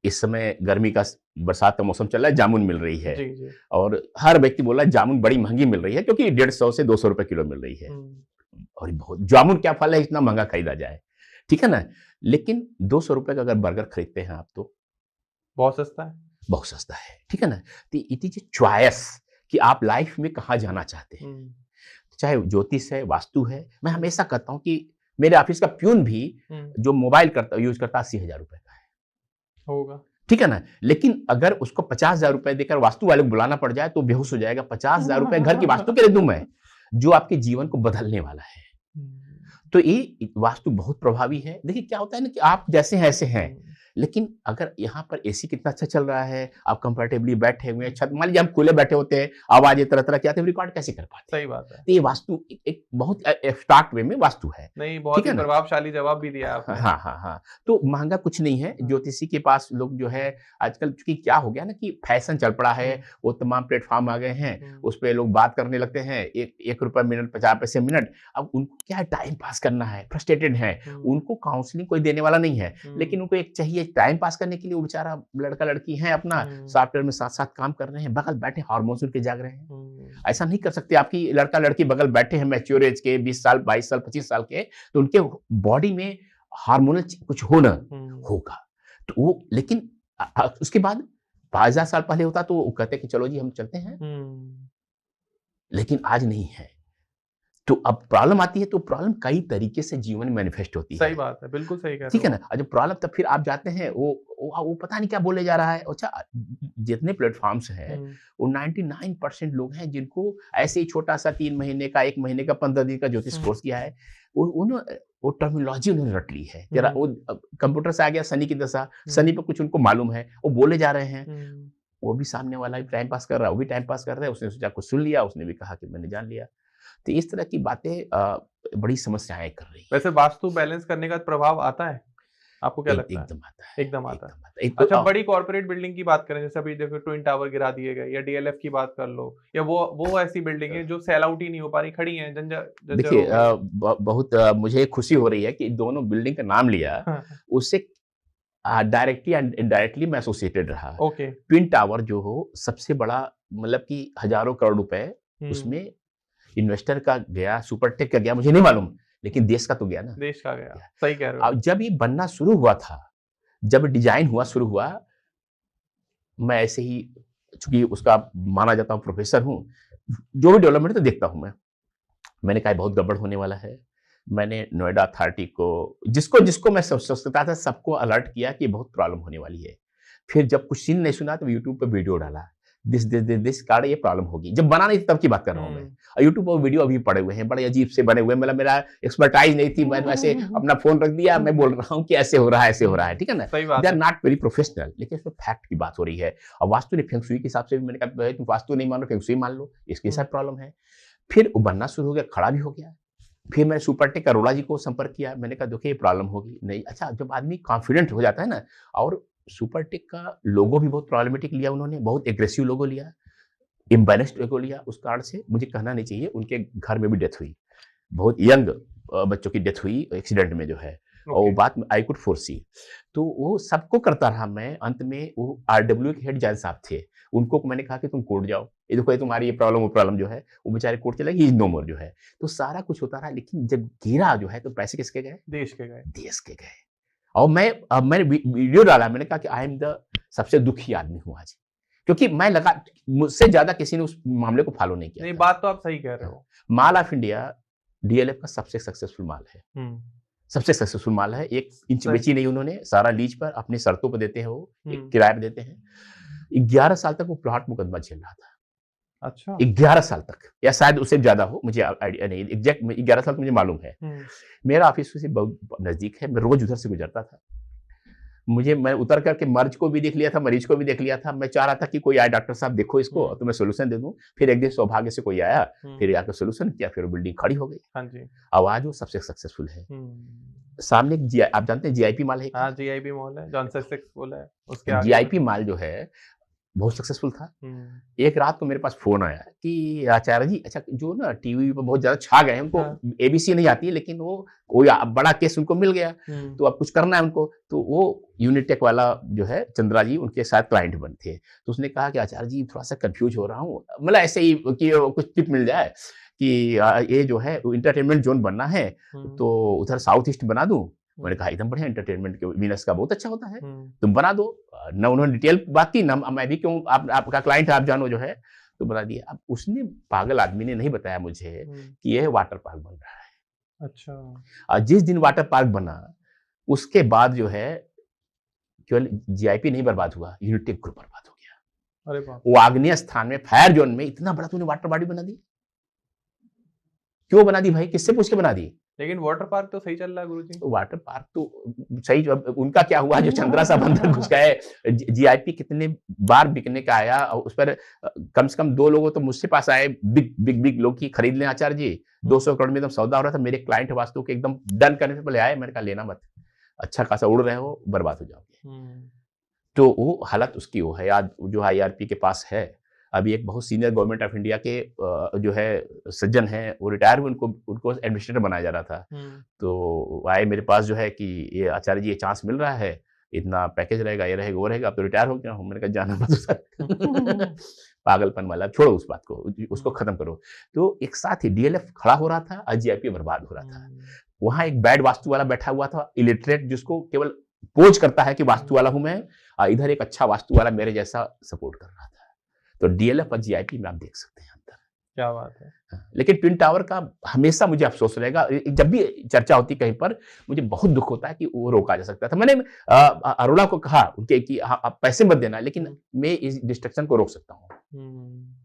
इस समय गर्मी का, बरसात का मौसम चल रहा है, जामुन मिल रही है। जी। और हर व्यक्ति बोल रहा है जामुन बड़ी महंगी मिल रही है, क्योंकि 150 से 200 रुपए किलो मिल रही है। और बहुत जामुन क्या फल है इतना महंगा खरीदा जाए, ठीक है ना। लेकिन 200 रुपए का अगर बर्गर खरीदते हैं आप तो बहुत सस्ता है, बहुत सस्ता है, ठीक है ना। तो इट इज चॉइस कि आप लाइफ में कहाँ जाना चाहते हैं। चाहे ज्योतिष है, वास्तु है। मैं हमेशा कहता हूँ कि मेरे ऑफिस का प्यून भी जो मोबाइल यूज करता 80,000 रुपए का है होगा, ठीक है ना। लेकिन अगर उसको 50,000 रुपए देकर वास्तु वाले को बुलाना पड़ जाए तो बेहोश हो जाएगा। 50,000 रुपए घर की वास्तु के लिए दूं मैं, जो आपके जीवन को बदलने वाला है। तो ये वास्तु बहुत प्रभावी है। देखिए क्या होता है ना कि आप जैसे हैं ऐसे हैं, लेकिन अगर यहाँ पर एसी कितना अच्छा चल रहा है, आप कंफर्टेबली बैठे हुए हैं, छत, मान लीजिए हम खुले बैठे होते हैं, आवाज तरह तरह की आती है, रिकॉर्ड कैसे कर पाते हैं? सही बात है। तो ये वास्तु एक बहुत एब्स्ट्रैक्ट वे में वास्तु है। नहीं, बहुत ही प्रभावशाली जवाब भी दिया आपने। हाँ। तो महंगा कुछ नहीं है। ज्योतिषी के पास लोग जो है आजकल, चूंकि क्या हो गया ना कि फैशन चल पड़ा है, वो तमाम प्लेटफॉर्म आ गए हैं, उस पर लोग बात करने लगते हैं, 1 रुपया मिनट, 50 पैसे मिनट। अब उनको क्या है, टाइम पास करना है, फ्रस्ट्रेटेड है, उनको काउंसलिंग कोई देने वाला नहीं है, लेकिन उनको एक चाहिए टाइम पास करने के लिए। बेचारा लड़का लड़की है अपना सॉफ्टवेयर में साथ साथ काम कर रहे हैं, बगल बैठे हार्मोन्स उनके जाग रहे हैं। ऐसा नहीं कर सकते। आपकी लड़का लड़की बगल बैठे हैं मैच्योर एज के, 20 साल 22 साल 25 साल के, तो उनके बॉडी में हार्मोनल कुछ होना होगा। तो वो, लेकिन उसके बाद 5000 साल पहले होता तो कहते कि चलो जी हम चलते हैं, लेकिन आज नहीं है। तो अब प्रॉब्लम आती है, तो प्रॉब्लम कई तरीके से जीवन में मैनिफेस्ट होती सही है। बात है, बिल्कुल सही कह रहे ठीक है हो ना? और जब प्रॉब्लम, तब फिर आप जाते हैं, वो पता नहीं क्या बोले जा रहा है। अच्छा, जितने प्लेटफ़ॉर्म्स हैं, हुँ, वो 99% लोग हैं जिनको ऐसे ही छोटा-सा 3 महीने का, 1 महीने का, 15 दिन का ज्योतिष हुँ, कोर्स किया है। वो टर्मिनोलॉजी उन्होंने रट ली है। ज़रा हुँ, वो कंप्यूटर से आ गया शनि की दशा, हुँ, शनि पे कुछ उनको मालूम है, वो बोले जा रहे हैं। हुँ। वो भी सामने वाला भी टाइम पास कर रहा है, वो भी टाइम पास कर रहा है, उसने सोचा कुछ सुन लिया, उसने भी कहा कि मैंने जान लिया। तो इस तरह की बातें बड़ी समस्याएँ कर रही हैं। वैसे वास्तु बैलेंस करने का प्रभाव आता है? आपको क्या लगता है? एकदम आता है, एकदम आता है। एकदम आता है। एक तो अच्छा, बड़ी कॉर्पोरेट बिल्डिंग की बात करें, जैसे अभी देखो ट्विन टावर गिरा दिए गए, या डीएलएफ की बात कर लो, या वो ऐसी बिल्डिंगें जो सेल आउट ही नहीं हो पा रही, खड़ी हैं, जर्जर देखिए, हो गई हैं। बहुत मुझे खुशी हो रही है कि दोनों बिल्डिंग का नाम लिया, हाँ, हाँ। उससे डायरेक्टली एंड इनडायरेक्टली मैं एसोसिएटेड रहा। ओके। ट्विन टावर जो हो, सबसे बड़ा, मतलब कि हज़ारों करोड़ रुपए हुँ, उसमें इन्वेस्टर का गया, सुपरटेक का गया, मुझे नहीं मालूम, लेकिन देश का तो गया ना। देश का गया। गया। सही कह रहे हो। अब जब ये बनना शुरू हुआ था, जब डिज़ाइन हुआ, शुरू हुआ, मैं ऐसे ही, चूँकि उसका माना जाता हूँ प्रोफ़ेसर हूँ, जो भी डेवलपमेंट है तो देखता हूँ मैं। मैंने कहा बहुत गड़बड़ होने वाला है। मैंने नोएडा अथॉरिटी को, जिसको मैं सोचता था, सबको अलर्ट किया कि बहुत प्रॉब्लम होने वाली है। फिर जब कुछ सीन नहीं सुना तो यूट्यूब पे वीडियो डाला। दिस कारण ये प्रॉब्लम होगी। जब बना नहीं था तब की बात कर रहा हूँ मैं। हुँ। और यूट्यूब पर वीडियो अभी पड़े हुए हैं, बड़े अजीब से बने हुए हैं। मतलब मेरा एक्सपर्टाइज़ नहीं थी, मैंने वैसे अपना फ़ोन रख दिया, मैं बोल रहा हूँ कि ऐसे हो रहा है, ऐसे हो रहा है, ठीक है ना? सही दे बात आर है। नॉट वेरी प्रोफेशनल, लेकिन इसमें फैक्ट की बात हो रही है। और वास्तु नहीं, फेंग शुई के हिसाब से भी मैंने कहा, भाई तुम वास्तु नहीं मानो, फेंग शुई मान लो, इसके हुँ, साथ प्रॉब्लम है। फिर वो बनना शुरू हो गया, खड़ा भी हो गया। फिर मैंने सुपरटेक अरोड़ा जी को संपर्क किया। मैंने कहा देखिए ये प्रॉब्लम होगी। नहीं, अच्छा, जब आदमी कॉन्फिडेंट हो जाता है ना, और सुपरटेक का लोगो भी बहुत प्रॉब्लमेटिक लिया उन्होंने, बहुत एग्रेसिव लोगो लिया, इम्बैरेस्ड लोगो लिया। उस कारण से मुझे कहना नहीं चाहिए, उनके घर में भी डेथ हुई। बहुत यंग बच्चों की डेथ हुई एक्सीडेंट में जो है, और वो ओके। बात आई कुड फोरसी। तो वो सबको करता रहा मैं। अंत में वो आरडब्ल्यू के हेड जज साहब थे, उनको मैंने कहा कि तुम कोर्ट जाओ, ये देखो ये तुम्हारी ये प्रॉब्लम, वो प्रॉब्लम जो है, वो बेचारे कोर्ट चले गए, ही इज नो मोर जो है। तो सारा कुछ होता रहा, लेकिन जब गिरा जो है तो पैसे किसके गए? देश के गए। देश के गए। और मैंने वीडियो डाला, मैंने कहा कि आई एम द सबसे दुखी आदमी हूँ आज, क्योंकि मैं लगा मुझसे ज्यादा किसी ने उस मामले को फॉलो नहीं किया नहीं, था। बात तो आप सही कह रहे हाँ। हो। माल ऑफ इंडिया डीएलएफ का सबसे सक्सेसफुल माल है। हुँ, सबसे सक्सेसफुल माल है। 1 इंच सही। बेची नहीं उन्होंने, सारा लीज पर अपनी शर्तों पे देते हैं वो, एक हुँ, किराए पे देते हैं। 11 साल तक वो प्लॉट मुकदमा झेल रहा था। अच्छा। 11 साल तक, या शायद उससे ज़्यादा हो, मुझे आइडिया नहीं, एग्ज़ैक्ट में 11 साल तो मुझे मालूम है। हुँ, मेरा ऑफ़िस उससे बहुत नज़दीक है, मैं रोज़ उधर से गुज़रता था। मैं उतर कर के मर्ज को भी देख लिया था, मरीज को भी देख लिया था। मैं चाह रहा था कि कोई आए, डॉक्टर साहब देखो इसको, हुँ, तो मैं सॉल्यूशन दे दूँ। फिर एक दिन सौभाग्य से कोई आया, हुँ। फिर आकर सॉल्यूशन किया, फिर वो बिल्डिंग खड़ी हो गई। हाँ जी। अब आज वो सबसे सक्सेसफुल है। हुँ। सामने एक आप जानते हैं जीआईपी मॉल है क्या? हाँ, जीआईबी मॉल है, जॉन ससेक्स मॉल है, उसके आगे में। जीआईपी मॉल जो है, बहुत सक्सेसफुल था। हुँ, एक रात को मेरे पास फ़ोन आया कि आचार्य जी, अच्छा, जो ना टीवी पे बहुत ज़्यादा छा गए हैं, उनको हाँ। एबीसी नहीं आती है, लेकिन वो कोई बड़ा केस उनको मिल गया, हुँ, तो अब कुछ करना है उनको। तो वो यूनिटेक वाला जो है, चंद्रा जी, उनके साथ क्लाइंट बन थे। तो उसने कहा कि आचार्य जी थोड़ा-सा कन्फ्यूज़ हो रहा हूँ। मतलब ऐसे ही कि कुछ टिप मिल जाए कि ये जो है एंटरटेनमेंट ज़ोन बनना है, हुँ, तो उधर साउथ ईस्ट बना दूँ? हुँ, मैंने कहा एकदम बढ़िया, एंटरटेनमेंट के वीनस का बहुत अच्छा होता है, हुँ, तुम बना दो। ना उन्होंने डिटेल बात की, ना मैं भी क्यों, आपका क्लाइंट है, आप जानो जो है, तो बता दिया। अब उसने, पागल आदमी ने नहीं बताया मुझे हुँ। कि ये वाटर पार्क बन रहा है। अच्छा। और जिस दिन वाटर पार्क बना, उसके बाद जो है, केवल जीआईपी नहीं बर्बाद हुआ, यूनिटेक ग्रुप बर्बाद हो गया। अरे बाप वो आग्नेय स्थान में, फायर जोन में इतना बड़ा तूने वाटर बॉडी बना दी? क्यों बना दी भाई? किससे पूछ के बना दी? लेकिन वाटर पार्क तो सही चल रहा है गुरुजी। वाटर पार्क तो सही, जो उनका क्या हुआ, जो चंद्रा साहब अंदर घुस गए। जीआईपी कितने बार बिकने का आया, और उस पर कम से कम 2 लोगों तो मुझसे पास आए, बिग लोग, की खरीद लें आचार्य जी, हुँ, 200 करोड़ में एकदम सौदा हो रहा था। मेरे क्लाइंट वास्तु के एकदम डन करने से पहले आए, मैंने कहा लेना मत, अच्छा खासा उड़ रहे हो, बर्बाद हो जाओगे। हुँ, तो वो हालत उसकी वो है आज, जो आईआरपी के पास है। अभी एक बहुत सीनियर गवर्नमेंट ऑफ इंडिया के जो है सज्जन हैं, वो रिटायर हुए, उनको एडमिनिस्ट्रेटर बनाया जा रहा था। हुँ, तो वो आए मेरे पास जो है कि ये आचार्य जी, ये चांस मिल रहा है, इतना पैकेज रहेगा, ये रहेगा, वो रहेगा, अब तो रिटायर हो गया हूँ। मैंने कहा जाना मत उधर। हुँ, पागलपन वाला, छोड़ो उस बात को, उसको हुँ, खत्म करो। तो एक साथ ही डीएलएफ खड़ा हो रहा था और जीआईपी बर्बाद हो रहा था। हुँ, वहाँ एक बैड वास्तु वाला बैठा हुआ था, इलिटरेट, जिसको केवल पोज करता है कि वास्तु वाला हूँ मैं, और इधर एक अच्छा वास्तु वाला मेरे जैसा सपोर्ट कर रहा था। तो डीएलएफ और जीआईपी में आप देख सकते हैं अंतर। क्या बात है। लेकिन ट्विन टावर का हमेशा मुझे अफ़सोस रहेगा। जब भी चर्चा होती है कहीं पर, मुझे बहुत दुःख होता है कि वो रोका जा सकता था। मैंने अरोड़ा को कहा उनके कि हाँ, आप पैसे मत देना, लेकिन हुँ। मैं इस डिस्ट्रक्शन को रोक सकता हूँ। हुँ।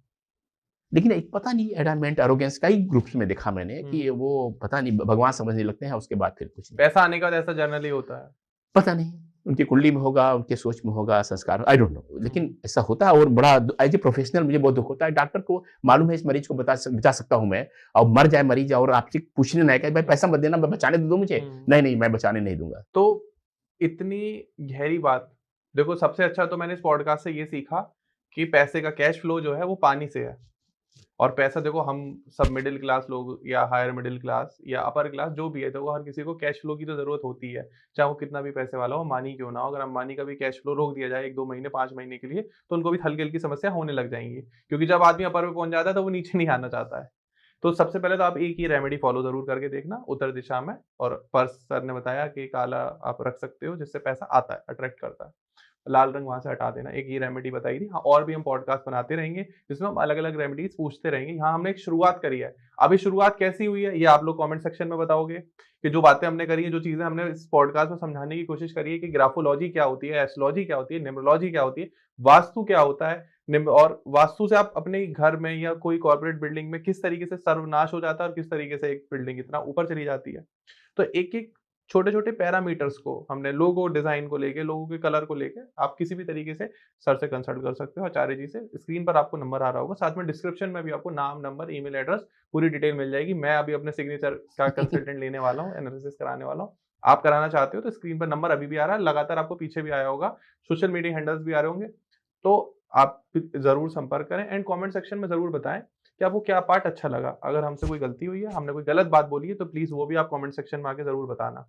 लेकिन एक पता नहीं एडामेंट एरोगेंस कई ग्रुप्स में देखा मैंने कि हुँ। वो पता नहीं भगवान समझने लगते हैं, उसके बाद फिर कुछ नहीं। पैसा आने के बाद ऐसा जनरली होता है। पता नहीं, उनकी कुंडली में होगा, उनके सोच में होगा, संस्कार आई डोंट नो, लेकिन हुँ। ऐसा होता है और बड़ा एज़ ए प्रोफेशनल मुझे बहुत दुःख होता है। डॉक्टर को मालूम है इस मरीज़ को बचा सकता हूँ मैं, और मर जाए मरीज़ और आपसे पूछने ना आए कि भाई पैसा मत देना, मैं बचाने तो दो मुझे। हुँ। नहीं, नहीं, मैं बचाने नहीं दूँगा। तो इतनी गहरी बात, देखो सबसे अच्छा तो मैंने इस पॉडकास्ट से ये सीखा कि पैसे का कैश फ्लो जो है वो पानी से है। और पैसा देखो हम सब मिडिल क्लास लोग या हायर मिडिल क्लास या अपर क्लास जो भी है, देखो हर किसी को कैश फ्लो की तो ज़रूरत होती है। चाहे वो कितना भी पैसे वाला हो, अंबानी क्यों ना हो, अगर अंबानी का भी कैश फ्लो रोक दिया जाए 1-2 महीने, 5 महीने के लिए, तो उनको भी हल्की-हल्की समस्या होने लग जाएँगी। क्योंकि जब आदमी अपर पे पहुँच जाता है तो वो नीचे नहीं आना चाहता है। तो सबसे पहले तो आप एक ही रेमेडी फ़ॉलो ज़रूर करके देखना उत्तर दिशा में, और पर्स सर ने बताया कि काला आप रख सकते हो जिससे पैसा आता है, अट्रैक्ट करता है। लाल रंग वहाँ से हटा देना, एक ये रेमेडी बताई थी। हाँ, और भी हम पॉडकास्ट बनाते रहेंगे, जिसमें हम अलग-अलग रेमेडीज़ पूछते रहेंगे। यहाँ हमने एक शुरुआत करी है। अभी शुरुआत कैसी हुई है, ये आप लोग कमेंट सेक्शन में बताओगे कि जो बातें हमने करी हैं, जो चीज़ें हमने इस पॉडकास्ट में समझाने की कोशिश करी है कि ग्राफोलॉजी क्या होती है, एस्ट्रोलॉजी क्या होती है, न्यूमरोलॉजी क्या होती है, वास्तु क्या होता है, निम और वास्तु से आप अपने घर में या कोई कॉर्पोरेट बिल्डिंग में किस तरीके से सर्वनाश हो जाता है और किस तरीके से एक बिल्डिंग इतना ऊपर चली जाती है। तो एक-एक छोटे-छोटे पैरामीटर्स को हमने लोगो डिज़ाइन को लेके, लोगों के कलर को लेके आप किसी भी तरीके से सर से कंसल्ट कर सकते हो, आचार्य जी से। स्क्रीन पर आपको नंबर आ रहा होगा, साथ में डिस्क्रिप्शन में भी आपको नाम, नंबर, ईमेल एड्रेस पूरी डिटेल मिल जाएगी। मैं अभी अपने सिग्नेचर का कंसल्टेंट लेने वाला हूँ, एनालिसिस कराने वाला हूँ। आप कराना चाहते हो तो स्क्रीन पर नंबर अभी भी आ रहा है, लगातार आपको पीछे भी आया होगा, सोशल मीडिया हैंडल्स भी आ रहे होंगे। तो आप ज़रूर संपर्क करें एंड कमेंट सेक्शन में ज़रूर बताएँ कि आपको क्या पार्ट अच्छा लगा। अगर हमसे कोई गलती हुई है, हमने कोई गलत बात बोली है, तो प्लीज़ वो भी आप कमेंट सेक्शन में आके ज़रूर बताना।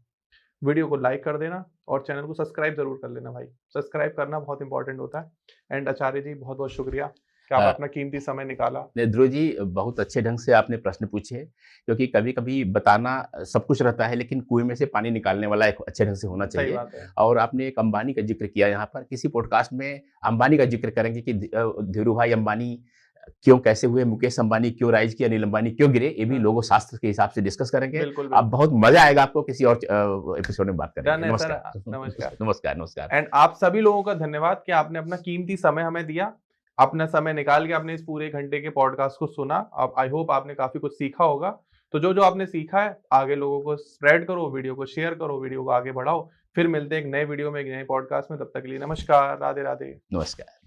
वीडियो को लाइक कर देना और चैनल को सब्सक्राइब ज़रूर कर लेना भाई। सब्सक्राइब करना बहुत इम्पोर्टेंट होता है। एंड आचार्य जी बहुत-बहुत शुक्रिया कि आपने अ, अपना कीमती समय निकाला। ने ध्रुव जी बहुत अच्छे ढंग से आपने प्रश्न पूछे, क्योंकि कभी-कभी बताना सब कुछ रहता है, लेकिन कुएँ में से पानी निकालने वाला एक अच्छे ढंग से होना सही चाहिए। बात है। और आपने एक अंबानी का ज़िक्र किया यहाँ पर, किसी पॉडकास्ट में अंबानी का ज़िक्र करेंगे कि धीरू भाई अंबानी क्यों कैसे हुए, मुकेश अंबानी क्यों राइज़ किया, अनिल अंबानी क्यों गिरे, ये भी हाँ, लोगो शास्त्र के हिसाब से डिस्कस करेंगे। बिल्कुल, अब बिल्कुल। बहुत मज़ा आएगा आपको, किसी और एपिसोड में बात डन करेंगे। है सर। नमस्कार। नमस्कार। नमस्कार, नमस्कार। एंड आप सभी लोगों का धन्यवाद कि आपने अपना कीमती समय हमें दिया। अपना समय निकाल के आपने इस पूरे घंटे के पॉडकास्ट को सुना। अब आई होप आपने काफ़ी कुछ सीखा होगा। तो जो-जो आपने सीखा है, आगे लोगों को स्प्रेड करो, वीडियो को शेयर करो, वीडियो को आगे बढ़ाओ। फिर मिलते हैं एक नए वीडियो में, एक नए पॉडकास्ट में। तब तक के लिए नमस्कार, राधे-राधे। नमस्कार।